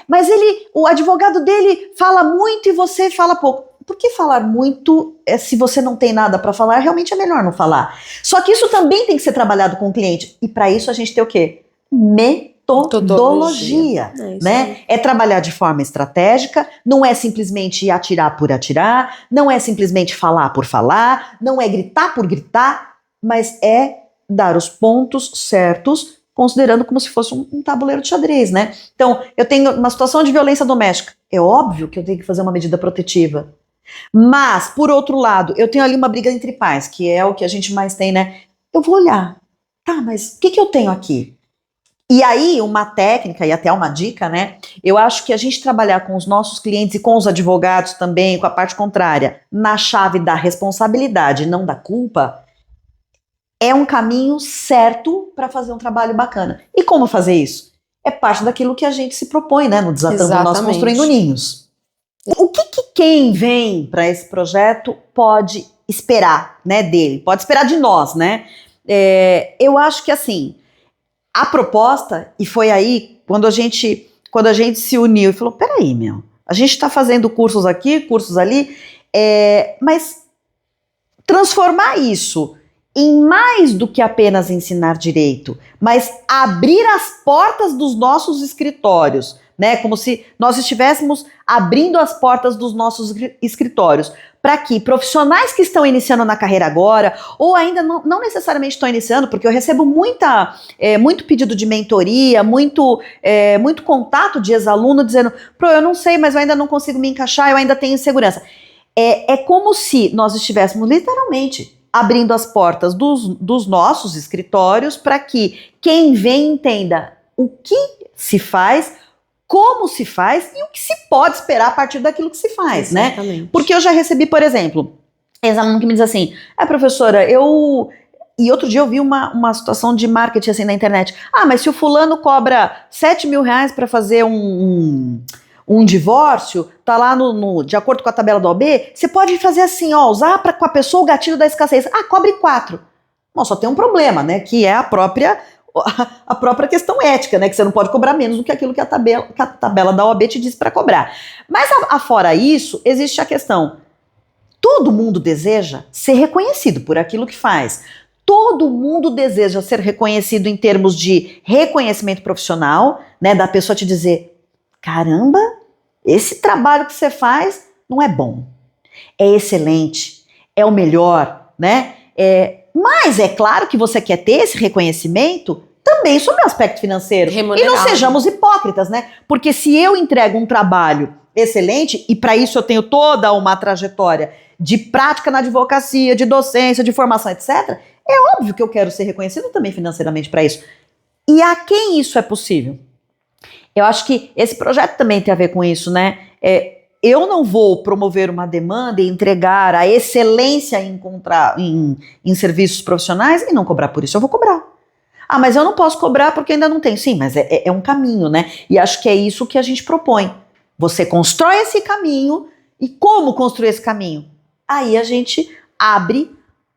[SPEAKER 2] Mas o advogado dele fala muito e você fala pouco. Por que falar muito se você não tem nada para falar? Realmente é melhor não falar. Só que isso também tem que ser trabalhado com o cliente. E para isso a gente tem o quê? Metodologia, né? É trabalhar de forma estratégica, não é simplesmente atirar por atirar, não é simplesmente falar por falar, não é gritar por gritar, mas é dar os pontos certos, considerando como se fosse um tabuleiro de xadrez, né? Então, eu tenho uma situação de violência doméstica, é óbvio que eu tenho que fazer uma medida protetiva. Mas, por outro lado, eu tenho ali uma briga entre pais, que é o que a gente mais tem, né? Eu vou olhar, tá, mas o que eu tenho aqui? E aí, uma técnica e até uma dica, né? Eu acho que a gente trabalhar com os nossos clientes e com os advogados também, com a parte contrária, na chave da responsabilidade, não da culpa, é um caminho certo para fazer um trabalho bacana. E como fazer isso? É parte daquilo que a gente se propõe, né? No Desatando Nós Construindo Ninhos. O que quem vem para esse projeto pode esperar, né, dele? Pode esperar de nós, né? Eu acho que, assim, a proposta, e foi aí quando a gente se uniu e falou, peraí, a gente está fazendo cursos aqui, cursos ali, mas transformar isso em mais do que apenas ensinar direito, mas abrir as portas dos nossos escritórios, né? Como se nós estivéssemos abrindo as portas dos nossos escritórios para que profissionais que estão iniciando na carreira agora, ou ainda não necessariamente estão iniciando, porque eu recebo muito pedido de mentoria, muito contato de ex-aluno dizendo, eu não sei, mas eu ainda não consigo me encaixar, eu ainda tenho insegurança. É como se nós estivéssemos literalmente abrindo as portas dos nossos escritórios para que quem vem entenda o que se faz, como se faz e o que se pode esperar a partir daquilo que se faz,
[SPEAKER 1] Exatamente.
[SPEAKER 2] Né? Porque eu já recebi, por exemplo, ex-aluno que me diz assim, professora, E outro dia eu vi uma situação de marketing assim na internet. Mas se o fulano cobra 7 mil reais para fazer um divórcio, tá lá de acordo com a tabela do OAB, você pode fazer assim, usar com a pessoa o gatilho da escassez. Cobre 4. Bom, só tem um problema, né? Que é a própria questão ética, né? Que você não pode cobrar menos do que aquilo que a tabela da OAB te diz para cobrar. Mas, afora isso, existe a questão. Todo mundo deseja ser reconhecido por aquilo que faz. Todo mundo deseja ser reconhecido em termos de reconhecimento profissional, né? Da pessoa te dizer, caramba, esse trabalho que você faz não é bom. É excelente. É o melhor, né? Mas é claro que você quer ter esse reconhecimento também sobre o aspecto financeiro.
[SPEAKER 1] Remunerado.
[SPEAKER 2] E não sejamos hipócritas, né? Porque se eu entrego um trabalho excelente, e para isso eu tenho toda uma trajetória de prática na advocacia, de docência, de formação, etc., é óbvio que eu quero ser reconhecido também financeiramente para isso. E a quem isso é possível? Eu acho que esse projeto também tem a ver com isso, né? Eu não vou promover uma demanda e entregar a excelência em serviços profissionais e não cobrar por isso. Eu vou cobrar. Mas eu não posso cobrar porque ainda não tenho. Sim, mas é um caminho, né? E acho que é isso que a gente propõe. Você constrói esse caminho e como construir esse caminho? Aí a gente abre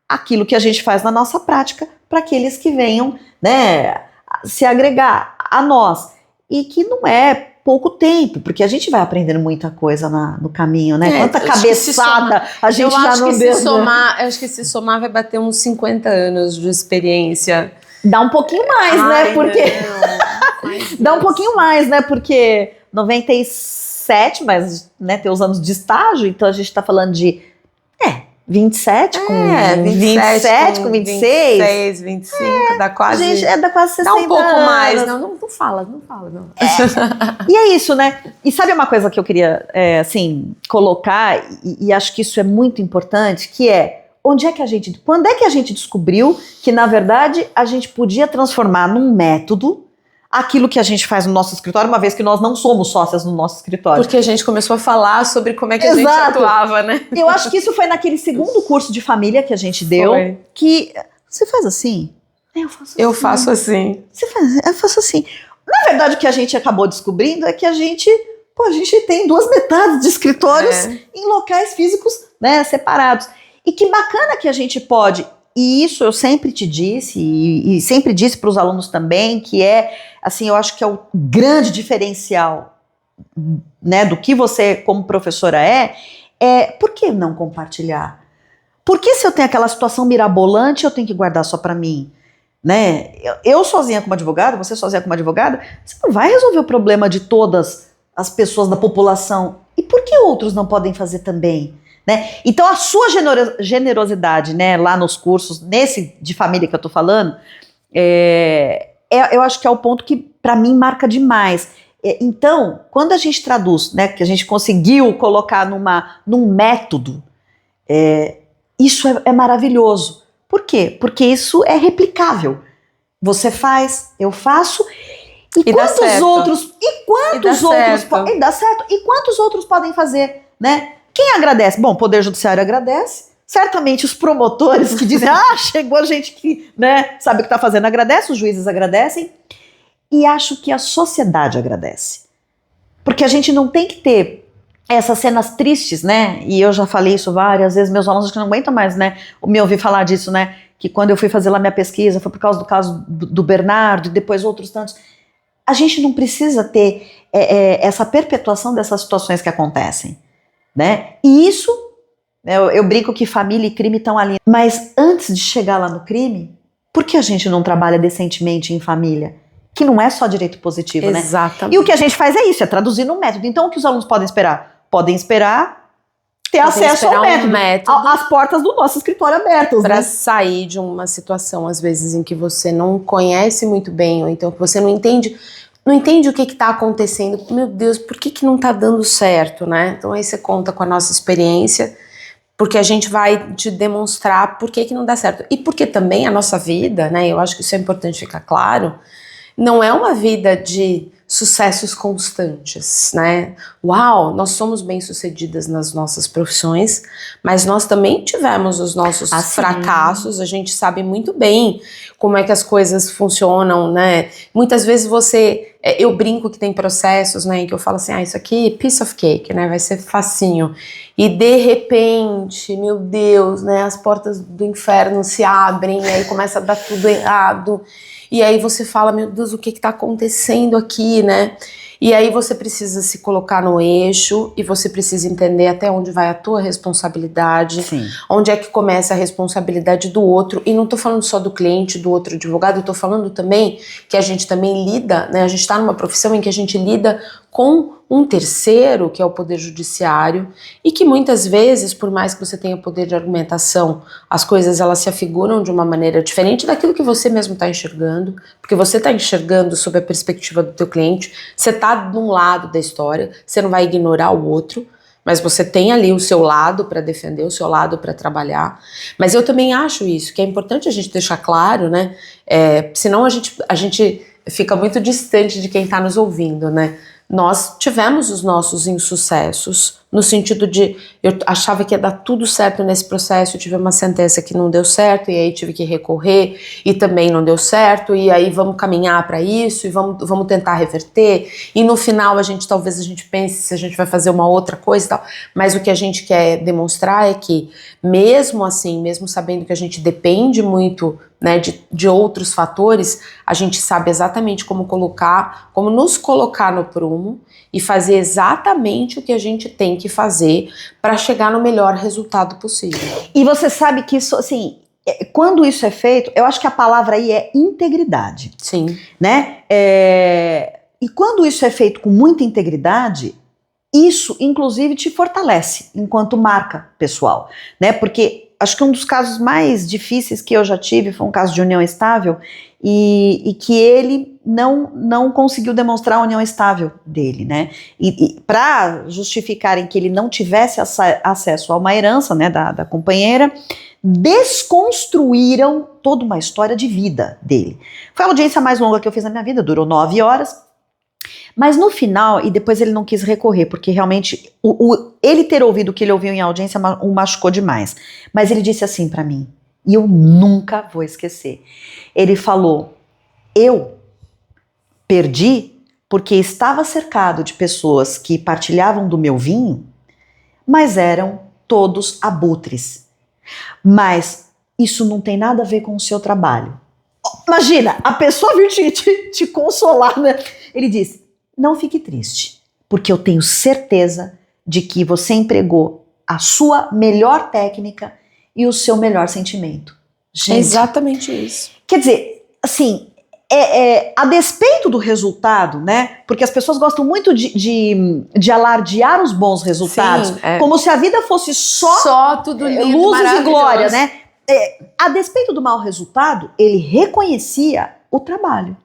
[SPEAKER 2] aquilo que a gente faz na nossa prática para aqueles que venham, né, se agregar a nós. E que não é pouco tempo, porque a gente vai aprendendo muita coisa no caminho, né? Quanta cabeçada a gente já não deu.
[SPEAKER 1] Eu acho que se somar vai bater uns 50 anos de experiência.
[SPEAKER 2] Dá um pouquinho mais, né? Porque dá um pouquinho mais, né? Porque 97, mas né, tem os anos de estágio, então a gente tá falando de 27 com 27 com 26.
[SPEAKER 1] 26, 25, dá quase.
[SPEAKER 2] Gente, dá quase 60
[SPEAKER 1] anos. Dá um pouco
[SPEAKER 2] anos.
[SPEAKER 1] mais. Não fala. Não.
[SPEAKER 2] E é isso, né? E sabe uma coisa que eu queria, colocar, e acho que isso é muito importante, que é quando é que a gente descobriu que, na verdade, a gente podia transformar num método aquilo que a gente faz no nosso escritório, uma vez que nós não somos sócias no nosso escritório.
[SPEAKER 1] Porque a gente começou a falar sobre como é que a gente atuava, né?
[SPEAKER 2] Eu acho que isso foi naquele segundo curso de família que a gente deu, que você faz assim?
[SPEAKER 1] Eu faço assim.
[SPEAKER 2] Você faz, eu faço assim. Na verdade, o que a gente acabou descobrindo é que a gente tem duas metades de escritórios em locais físicos, né, separados. E que bacana que a gente pode, e isso eu sempre te disse, e sempre disse para os alunos também, que assim, eu acho que é o grande diferencial, né, do que você como professora por que não compartilhar? Por que se eu tenho aquela situação mirabolante, eu tenho que guardar só para mim? Né? Eu sozinha como advogada, você sozinha como advogada, você não vai resolver o problema de todas as pessoas da população. E por que outros não podem fazer também? Né? Então a sua generosidade, né, lá nos cursos, nesse de família que eu tô falando, eu acho que é o ponto que para mim marca demais. Então, quando a gente traduz, né, que a gente conseguiu colocar num método, isso é maravilhoso. Por quê? Porque isso é replicável. Você faz, eu faço, e dá certo. E dá certo. E quantos outros podem fazer, né? Quem agradece? Bom, o Poder Judiciário agradece. Certamente os promotores que dizem, chegou a gente que, né, sabe o que está fazendo, agradece, os juízes agradecem. E acho que a sociedade agradece. Porque a gente não tem que ter essas cenas tristes, né? E eu já falei isso várias vezes, meus alunos que não aguentam mais, né? Me ouvir falar disso, né? Que quando eu fui fazer lá minha pesquisa, foi por causa do caso do Bernardo e depois outros tantos. A gente não precisa ter essa perpetuação dessas situações que acontecem, né? E isso, eu brinco que família e crime estão ali. Mas antes de chegar lá no crime, por que a gente não trabalha decentemente em família? Que não é só direito positivo, né?
[SPEAKER 1] Exatamente.
[SPEAKER 2] E o que a gente faz é isso, é traduzir no método. Então o que os alunos podem esperar? Podem esperar ter acesso ao método, as portas do nosso escritório abertas.
[SPEAKER 1] Para
[SPEAKER 2] né?
[SPEAKER 1] sair de uma situação, às vezes, em que você não conhece muito bem, ou então que você não entende o que está acontecendo. Meu Deus, por que não está dando certo, né? Então aí você conta com a nossa experiência, porque a gente vai te demonstrar por que não dá certo. E porque também a nossa vida, né? Eu acho que isso é importante ficar claro, não é uma vida de sucessos constantes, né? Uau, nós somos bem-sucedidas nas nossas profissões, mas nós também tivemos os nossos fracassos, a gente sabe muito bem como é que as coisas funcionam, né? Muitas vezes eu brinco que tem processos, né, em que eu falo assim, isso aqui, piece of cake, né, vai ser facinho. E de repente, meu Deus, né, as portas do inferno se abrem, e aí começa a dar tudo errado. E aí você fala, meu Deus, o que está acontecendo aqui, né? E aí você precisa se colocar no eixo e você precisa entender até onde vai a tua responsabilidade, onde é que começa a responsabilidade do outro. E não tô falando só do cliente, do outro advogado, eu tô falando também que a gente também lida, né? A gente tá numa profissão em que a gente lida com um terceiro, que é o Poder Judiciário, e que muitas vezes, por mais que você tenha poder de argumentação, as coisas elas se afiguram de uma maneira diferente daquilo que você mesmo está enxergando, porque você está enxergando sob a perspectiva do teu cliente, você está de um lado da história, você não vai ignorar o outro, mas você tem ali o seu lado para defender, o seu lado para trabalhar. Mas eu também acho isso, que é importante a gente deixar claro, né? Senão a gente fica muito distante de quem está nos ouvindo, né? Nós tivemos os nossos insucessos, no sentido de eu achava que ia dar tudo certo nesse processo, eu tive uma sentença que não deu certo, e aí tive que recorrer, e também não deu certo, e aí vamos caminhar para isso, e vamos tentar reverter, e no final talvez a gente pense se a gente vai fazer uma outra coisa e tal, mas o que a gente quer demonstrar é que, mesmo assim, mesmo sabendo que a gente depende muito, né, de outros fatores, a gente sabe exatamente como nos colocar no prumo e fazer exatamente o que a gente tem que fazer para chegar no melhor resultado possível.
[SPEAKER 2] E você sabe que isso, assim, quando isso é feito, eu acho que a palavra aí é integridade.
[SPEAKER 1] Sim.
[SPEAKER 2] Né? E quando isso é feito com muita integridade, isso, inclusive, te fortalece enquanto marca pessoal, né? Porque acho que um dos casos mais difíceis que eu já tive foi um caso de união estável e que ele não conseguiu demonstrar a união estável dele, né? E para justificarem que ele não tivesse acesso a uma herança, né, da companheira, desconstruíram toda uma história de vida dele. Foi a audiência mais longa que eu fiz na minha vida, durou 9 horas. Mas no final, e depois ele não quis recorrer, porque realmente ele ter ouvido o que ele ouviu em audiência o machucou demais. Mas ele disse assim pra mim, e eu nunca vou esquecer. Ele falou, eu perdi porque estava cercado de pessoas que partilhavam do meu vinho, mas eram todos abutres. Mas isso não tem nada a ver com o seu trabalho. Imagina, a pessoa vir te consolar, né? Ele disse, não fique triste, porque eu tenho certeza de que você empregou a sua melhor técnica e o seu melhor sentimento. Gente,
[SPEAKER 1] é exatamente isso.
[SPEAKER 2] Quer dizer, assim, a despeito do resultado, né? Porque as pessoas gostam muito de alardear os bons resultados, sim, como se a vida fosse só
[SPEAKER 1] tudo lindo,
[SPEAKER 2] luzes e glória, né? A despeito do mau resultado, ele reconhecia o trabalho.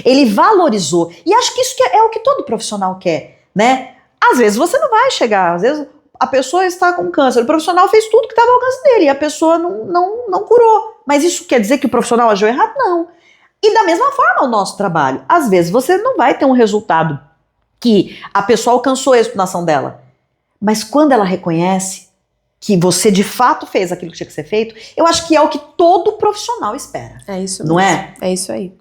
[SPEAKER 2] Ele valorizou. E acho que isso é o que todo profissional quer, né? Às vezes você não vai chegar, às vezes a pessoa está com câncer, o profissional fez tudo que estava ao alcance dele e a pessoa não curou. Mas isso quer dizer que o profissional agiu errado? Não. E da mesma forma o nosso trabalho. Às vezes você não vai ter um resultado que a pessoa alcançou a explanação dela. Mas quando ela reconhece que você de fato fez aquilo que tinha que ser feito, eu acho que é o que todo profissional espera.
[SPEAKER 1] É isso
[SPEAKER 2] mesmo. Não é?
[SPEAKER 1] É isso aí.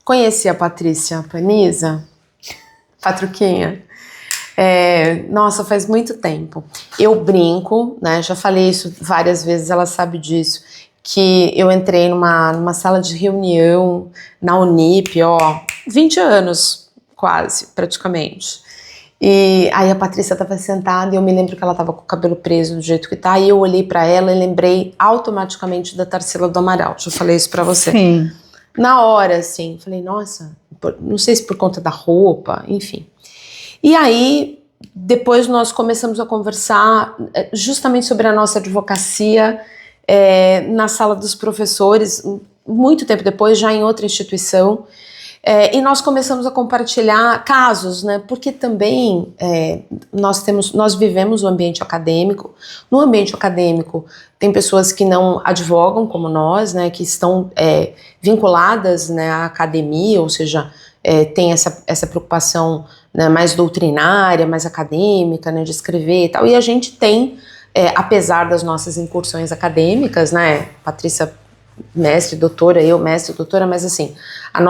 [SPEAKER 1] Conheci a Patrícia Paniza, Patruquinha. Nossa, faz muito tempo. Eu brinco, né? Já falei isso várias vezes, ela sabe disso, que eu entrei numa sala de reunião na Unip, 20 anos, quase, praticamente. E aí a Patrícia estava sentada e eu me lembro que ela estava com o cabelo preso do jeito que tá, e eu olhei para ela e lembrei automaticamente da Tarsila do Amaral. Já falei isso para você.
[SPEAKER 2] Sim.
[SPEAKER 1] Na hora, assim, falei, nossa, não sei se por conta da roupa, enfim. E aí, depois nós começamos a conversar justamente sobre a nossa advocacia na sala dos professores, muito tempo depois, já em outra instituição. E nós começamos a compartilhar casos, né? Porque também nós vivemos o ambiente acadêmico. No ambiente acadêmico tem pessoas que não advogam como nós, né? Que estão vinculadas, né, à academia, ou seja, tem essa preocupação, né, mais doutrinária, mais acadêmica, né, de escrever e tal. E a gente tem, apesar das nossas incursões acadêmicas, né? Patrícia mestre, doutora, eu mestre, doutora, mas assim, a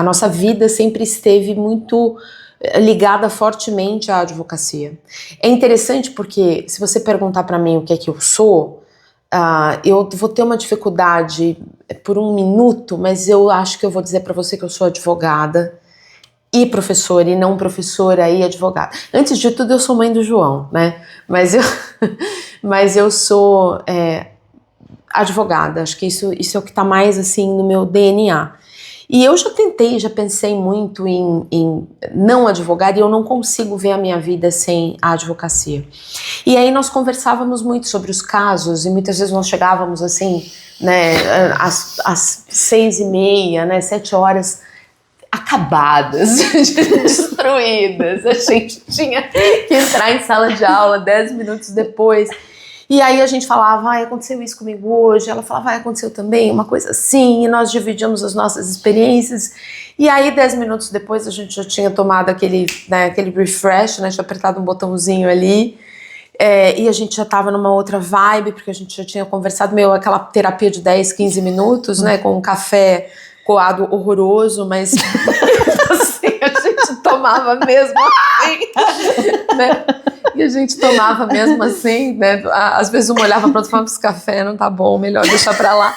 [SPEAKER 1] nossa vida sempre esteve muito ligada fortemente à advocacia. É interessante porque se você perguntar para mim o que é que eu sou, eu vou ter uma dificuldade por um minuto, mas eu acho que eu vou dizer para você que eu sou advogada e professora, e não professora e advogada. Antes de tudo, eu sou mãe do João, né? Mas eu sou advogada, acho que isso é o que está mais assim no meu DNA. E eu já pensei muito em não advogar e eu não consigo ver a minha vida sem a advocacia. E aí nós conversávamos muito sobre os casos e muitas vezes nós chegávamos assim, né, às 6h30, né, 7 horas, acabadas, destruídas. A gente tinha que entrar em sala de aula 10 minutos depois. E aí a gente falava, aconteceu isso comigo hoje. Ela falava, aconteceu também, uma coisa assim. E nós dividíamos as nossas experiências. E aí 10 minutos depois a gente já tinha tomado aquele refresh, né? Tinha apertado um botãozinho ali. E a gente já estava numa outra vibe, porque a gente já tinha conversado, aquela terapia de 10, 15 minutos, né? Com um café coado horroroso, mas assim, a gente tomava mesmo assim, né? E a gente tomava mesmo assim, né? Às vezes uma olhava para outra e falava, esse café não tá bom, melhor deixar pra lá.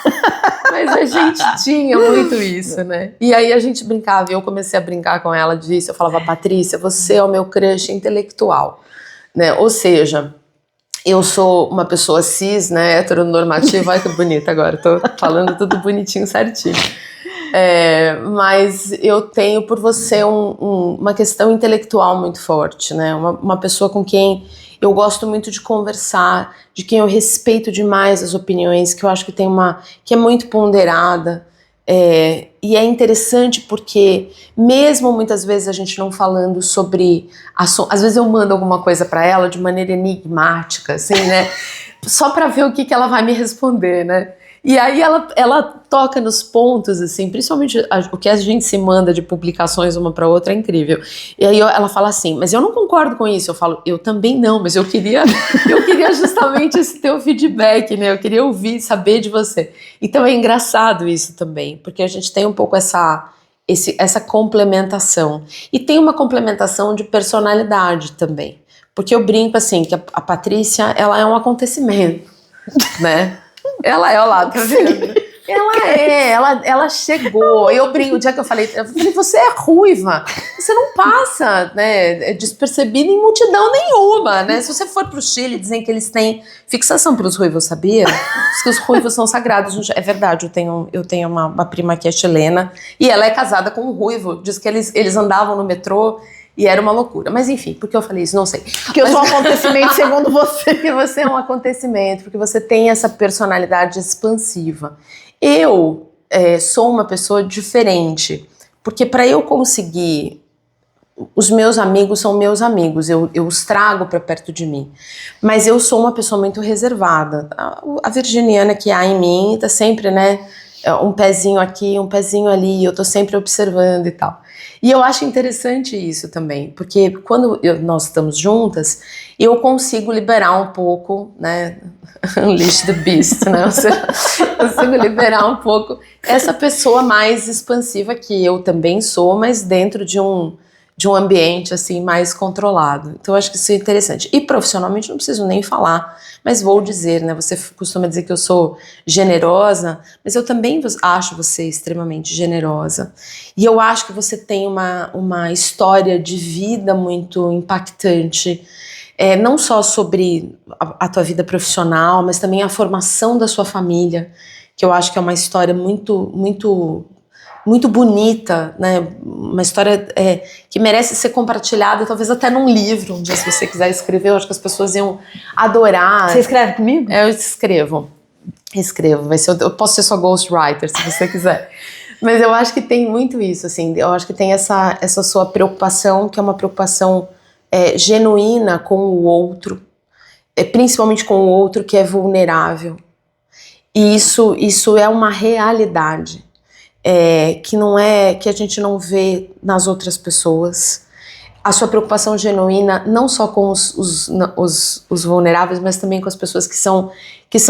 [SPEAKER 1] Mas a gente tinha muito isso, né? E aí a gente brincava, e eu comecei a brincar com ela disso. Eu falava, Patrícia, você é o meu crush intelectual, né? Ou seja, eu sou uma pessoa cis, né? Heteronormativa, olha que bonita agora, tô falando tudo bonitinho, certinho. Mas eu tenho por você uma questão intelectual muito forte, né? Uma pessoa com quem eu gosto muito de conversar, de quem eu respeito demais as opiniões, que eu acho que que é muito ponderada, E é interessante porque, mesmo muitas vezes a gente não falando sobre... Às vezes eu mando alguma coisa para ela de maneira enigmática, assim, né? Só para ver o que ela vai me responder, né? E aí ela toca nos pontos, assim, principalmente o que a gente se manda de publicações uma para outra é incrível. E aí ela fala assim, mas eu não concordo com isso. Eu falo, eu também não, mas eu queria justamente esse teu feedback, né? Eu queria ouvir, saber de você. Então é engraçado isso também, porque a gente tem um pouco essa complementação. E tem uma complementação de personalidade também. Porque eu brinco assim, que a Patrícia, ela é um acontecimento, né? Ela é, olha lá, tá vendo? Ela chegou. Eu brinco, o dia que eu falei, você é ruiva, você não passa, né, despercebida em multidão nenhuma, né? Se você for pro Chile, dizem que eles têm fixação pelos ruivos, sabia? Diz que os ruivos são sagrados. É verdade, eu tenho uma prima que é chilena e ela é casada com um ruivo. Diz que eles andavam no metrô e era uma loucura. Mas enfim, por que eu falei isso? Não sei.
[SPEAKER 2] Porque eu sou um acontecimento segundo você.
[SPEAKER 1] Porque você é um acontecimento, porque você tem essa personalidade expansiva. Eu sou uma pessoa diferente, porque para eu conseguir... Os meus amigos são meus amigos, eu os trago para perto de mim. Mas eu sou uma pessoa muito reservada. A virginiana que há em mim tá sempre, né? Um pezinho aqui, um pezinho ali, eu tô sempre observando e tal. E eu acho interessante isso também, porque quando nós estamos juntas, eu consigo liberar um pouco, né, unleash the beast, né, eu consigo liberar um pouco essa pessoa mais expansiva que eu também sou, mas dentro de um ambiente assim mais controlado. Então eu acho que isso é interessante. E profissionalmente não preciso nem falar, mas vou dizer, né? Você costuma dizer que eu sou generosa, mas eu também acho você extremamente generosa. E eu acho que você tem uma história de vida muito impactante, não só sobre a tua vida profissional, mas também a formação da sua família, que eu acho que é uma história muito, muito, muito bonita, né? Uma história que merece ser compartilhada, talvez até num livro, um dia se você quiser escrever, eu acho que as pessoas iam adorar.
[SPEAKER 2] Você escreve comigo?
[SPEAKER 1] Eu escrevo, eu posso ser sua ghostwriter, se você quiser. Mas eu acho que tem muito isso, assim, eu acho que tem essa sua preocupação, que é uma preocupação genuína com o outro, principalmente com o outro que é vulnerável. E isso é uma realidade. Que a gente não vê nas outras pessoas. A sua preocupação genuína, não só com os vulneráveis, mas também com as pessoas que são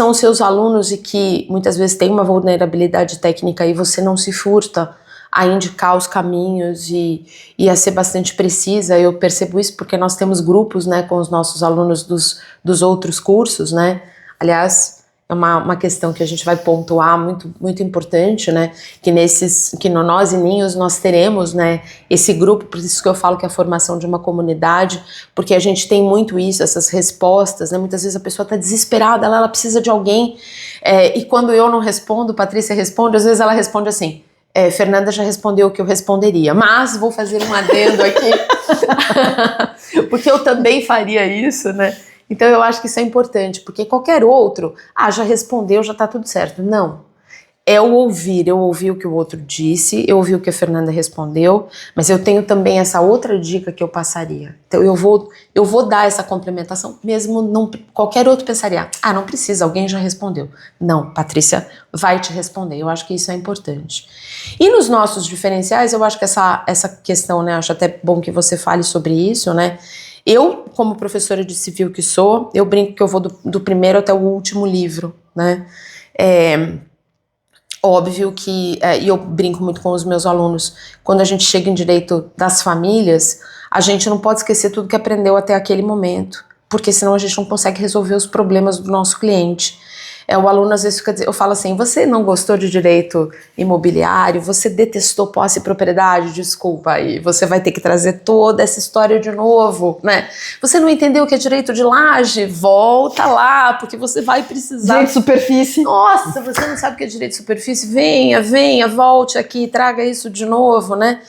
[SPEAKER 1] os seus alunos e que muitas vezes têm uma vulnerabilidade técnica e você não se furta a indicar os caminhos e a ser bastante precisa. Eu percebo isso porque nós temos grupos, né, com os nossos alunos dos outros cursos, né? Aliás, é uma questão que a gente vai pontuar muito, muito importante, né? Que no Nós e Ninhos nós teremos, né, esse grupo, por isso que eu falo que é a formação de uma comunidade, porque a gente tem muito isso, essas respostas, né? Muitas vezes a pessoa está desesperada, ela precisa de alguém, e quando eu não respondo, Patrícia responde, às vezes ela responde assim, Fernanda já respondeu o que eu responderia, mas vou fazer um adendo aqui, porque eu também faria isso, né? Então eu acho que isso é importante, porque qualquer outro, já respondeu, já tá tudo certo. Não, eu ouvi o que o outro disse, eu ouvi o que a Fernanda respondeu, mas eu tenho também essa outra dica que eu passaria. Então eu vou dar essa complementação, mesmo não, qualquer outro pensaria, não precisa, alguém já respondeu. Não, Patrícia vai te responder, eu acho que isso é importante. E nos nossos diferenciais, eu acho que essa questão, né, acho até bom que você fale sobre isso, né, eu, como professora de civil que sou, eu brinco que eu vou do primeiro até o último livro, né? Óbvio que, e eu brinco muito com os meus alunos, quando a gente chega em direito das famílias, a gente não pode esquecer tudo que aprendeu até aquele momento, porque senão a gente não consegue resolver os problemas do nosso cliente. O aluno às vezes eu falo assim, você não gostou de direito imobiliário, você detestou posse e propriedade, desculpa aí, você vai ter que trazer toda essa história de novo, né? Você não entendeu o que é direito de laje? Volta lá, porque você vai precisar...
[SPEAKER 2] Direito de superfície.
[SPEAKER 1] Nossa, você não sabe o que é direito de superfície? Venha, volte aqui, traga isso de novo, né?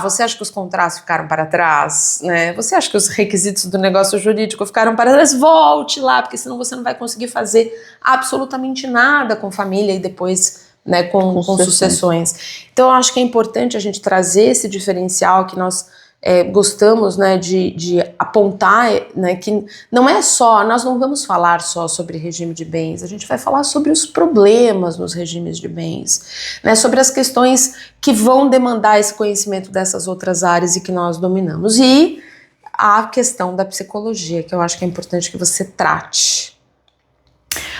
[SPEAKER 1] Você acha que os contratos ficaram para trás, né? Você acha que os requisitos do negócio jurídico ficaram para trás? Volte lá, porque senão você não vai conseguir fazer absolutamente nada com família e depois, né, com sucessões. Então eu acho que é importante a gente trazer esse diferencial que nós gostamos, né, de apontar, né, que não é só, nós não vamos falar só sobre regime de bens, a gente vai falar sobre os problemas nos regimes de bens, né, sobre as questões que vão demandar esse conhecimento dessas outras áreas e que nós dominamos. E a questão da psicologia, que eu acho que é importante que você trate.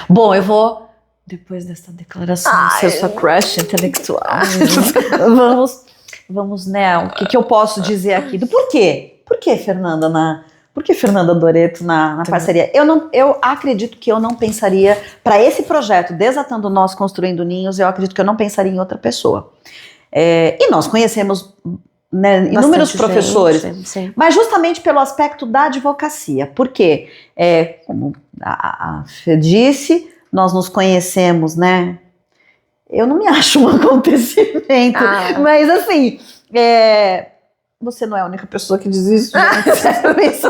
[SPEAKER 2] Bom, eu vou, depois dessa declaração de ser sua crush intelectual, vamos, né, o que eu posso dizer aqui? Do porquê? Por que Fernanda por que Fernanda Doretto na parceria? Eu acredito que eu não pensaria, para esse projeto, Desatando Nós, Construindo Ninhos, eu acredito que eu não pensaria em outra pessoa. E nós conhecemos, né, inúmeros professores,
[SPEAKER 1] sim.
[SPEAKER 2] Mas justamente pelo aspecto da advocacia, porque, como a Fê disse, nós nos conhecemos, né? Eu não me acho um acontecimento, mas assim, você não é a única pessoa que diz isso, mas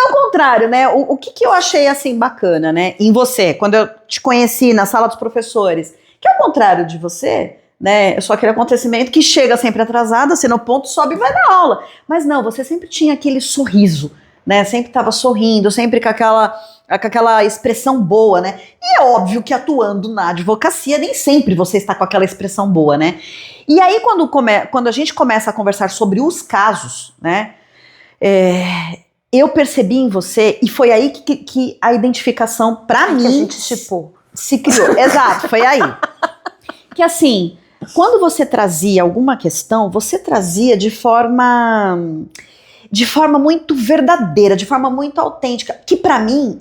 [SPEAKER 2] ao contrário, né? O que eu achei assim bacana, né? Em você, quando eu te conheci na sala dos professores, que ao contrário de você, né? Eu sou aquele acontecimento que chega sempre atrasado, assim, no ponto, sobe e vai dar aula. Mas não, você sempre tinha aquele sorriso, né? Sempre estava sorrindo, sempre com aquela expressão boa, né? E é óbvio que atuando na advocacia, nem sempre você está com aquela expressão boa, né? E aí, quando a gente começa a conversar sobre os casos, né? Eu percebi em você, e foi aí que a identificação, pra mim,
[SPEAKER 1] que a gente chipou.
[SPEAKER 2] Se criou. Exato, foi aí. Que assim, quando você trazia alguma questão, você trazia de forma muito verdadeira, de forma muito autêntica, que pra mim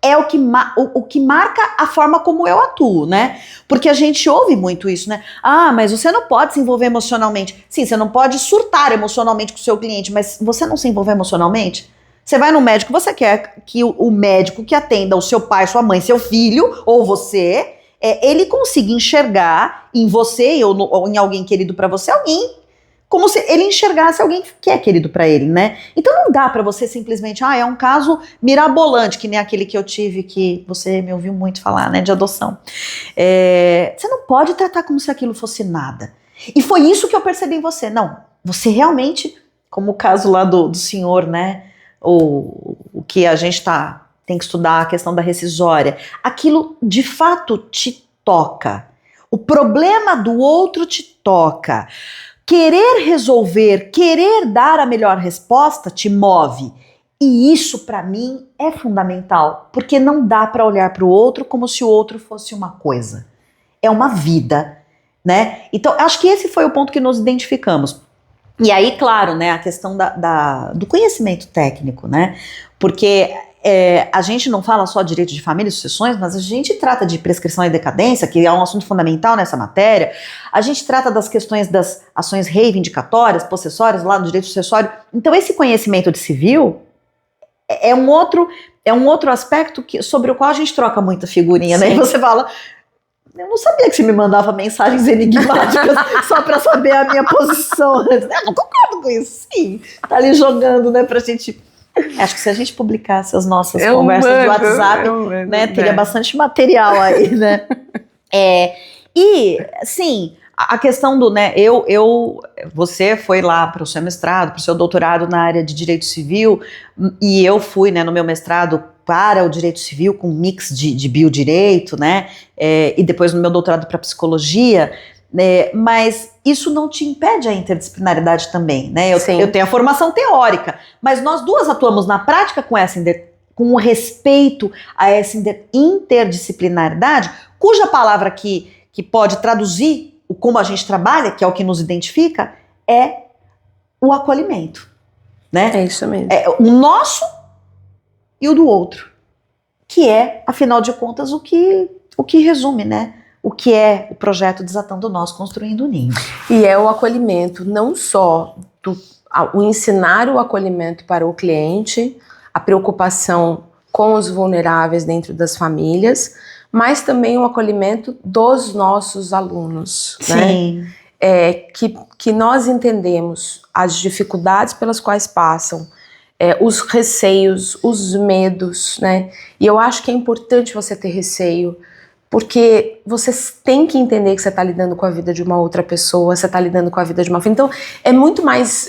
[SPEAKER 2] é o que marca a forma como eu atuo, né? Porque a gente ouve muito isso, né? Mas você não pode se envolver emocionalmente. Sim, você não pode surtar emocionalmente com o seu cliente, mas você não se envolver emocionalmente? Você vai no médico, você quer que o médico que atenda o seu pai, sua mãe, seu filho, ou você, ele consiga enxergar em você ou em alguém querido pra você, alguém como se ele enxergasse alguém que é querido pra ele, né? Então não dá pra você simplesmente, é um caso mirabolante, que nem aquele que eu tive, que você me ouviu muito falar, né, de adoção. Você não pode tratar como se aquilo fosse nada. E foi isso que eu percebi em você. Não, você realmente, como o caso lá do senhor, né, o que a gente tem que estudar, a questão da rescisória, aquilo de fato te toca. O problema do outro te toca. Querer resolver, querer dar a melhor resposta te move. E isso, para mim, é fundamental, porque não dá para olhar para o outro como se o outro fosse uma coisa. É uma vida, né? Então, acho que esse foi o ponto que nos identificamos. E aí, claro, né, a questão do conhecimento técnico, né? Porque a gente não fala só direito de família e sucessões, mas a gente trata de prescrição e decadência, que é um assunto fundamental nessa matéria. A gente trata das questões das ações reivindicatórias, possessórias, lá no direito sucessório. Então, esse conhecimento de civil é um outro aspecto sobre o qual a gente troca muita figurinha, né? E você fala, eu não sabia que você me mandava mensagens enigmáticas só pra saber a minha posição. Eu não concordo com isso, sim. Tá ali jogando, né, pra gente... Acho que se a gente publicasse as nossas conversas de WhatsApp, né, teria bastante material aí, né? E, sim, a questão do, né, você foi lá para o seu mestrado, para o seu doutorado na área de direito civil, e eu fui, né, no meu mestrado para o direito civil com um mix de biodireito, né, e depois no meu doutorado para psicologia, mas isso não te impede a interdisciplinaridade também, né? Eu tenho a formação teórica, mas nós duas atuamos na prática com respeito a essa interdisciplinaridade, cuja palavra que pode traduzir como a gente trabalha, que é o que nos identifica, é o acolhimento, né?
[SPEAKER 1] É isso mesmo.
[SPEAKER 2] O nosso e o do outro, que é, afinal de contas, o que resume, né? O que é o projeto Desatando Nós, Construindo Ninhos.
[SPEAKER 1] E é o acolhimento, não só o ensinar o acolhimento para o cliente, a preocupação com os vulneráveis dentro das famílias, mas também o acolhimento dos nossos alunos.
[SPEAKER 2] Sim.
[SPEAKER 1] Né? Que nós entendemos as dificuldades pelas quais passam, os receios, os medos, né? E eu acho que é importante você ter receio, porque você tem que entender que você está lidando com a vida de uma outra pessoa, você está lidando com a vida de uma filha. Então, é muito mais,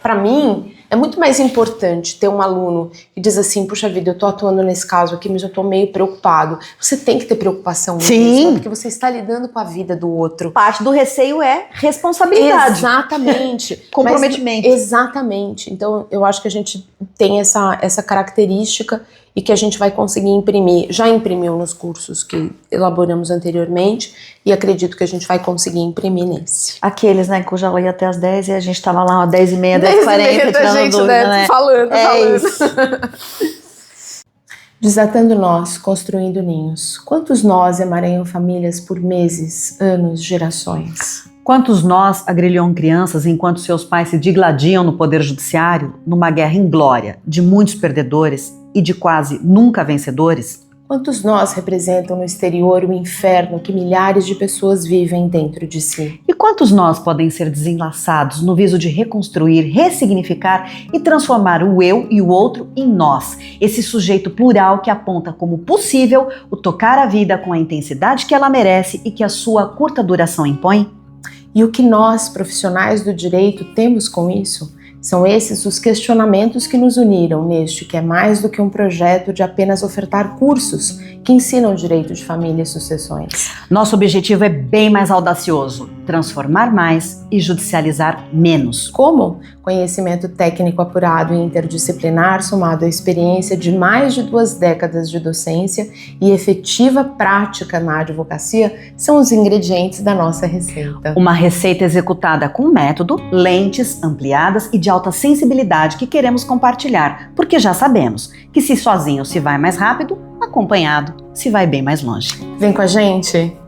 [SPEAKER 1] para mim, é muito mais importante ter um aluno que diz assim, puxa vida, eu tô atuando nesse caso aqui, mas eu tô meio preocupado. Você tem que ter preocupação mesmo, porque você está lidando com a vida do outro.
[SPEAKER 2] Parte do receio é responsabilidade.
[SPEAKER 1] Exatamente.
[SPEAKER 2] Comprometimento.
[SPEAKER 1] Exatamente. Então, eu acho que a gente tem essa característica e que a gente vai conseguir imprimir, já imprimiu nos cursos que elaboramos anteriormente e acredito que a gente vai conseguir imprimir nesse.
[SPEAKER 2] Aqueles, né, cuja aula ia até às 10 e a gente tava lá, ó, 10h30, 10h40, tirando dúvida, né?
[SPEAKER 1] Falando.
[SPEAKER 2] Isso.
[SPEAKER 1] Desatando nós, construindo ninhos. Quantos nós emaranham famílias por meses, anos, gerações?
[SPEAKER 2] Quantos nós agrilham crianças enquanto seus pais se digladiam no poder judiciário, numa guerra inglória, de muitos perdedores e de quase nunca vencedores?
[SPEAKER 1] Quantos nós representam no exterior o inferno que milhares de pessoas vivem dentro de si?
[SPEAKER 2] E quantos nós podem ser desenlaçados no viso de reconstruir, ressignificar e transformar o eu e o outro em nós, esse sujeito plural que aponta como possível o tocar a vida com a intensidade que ela merece e que a sua curta duração impõe?
[SPEAKER 1] E o que nós, profissionais do direito, temos com isso? São esses os questionamentos que nos uniram neste que é mais do que um projeto de apenas ofertar cursos que ensinam direito de família e sucessões.
[SPEAKER 2] Nosso objetivo é bem mais audacioso: transformar mais e judicializar menos.
[SPEAKER 1] Como? Conhecimento técnico apurado e interdisciplinar, somado à experiência de mais de 2 décadas de docência e efetiva prática na advocacia, são os ingredientes da nossa receita.
[SPEAKER 2] Uma receita executada com método, lentes ampliadas e de alta sensibilidade que queremos compartilhar, porque já sabemos que se sozinho se vai mais rápido, acompanhado se vai bem mais longe.
[SPEAKER 1] Vem com a gente!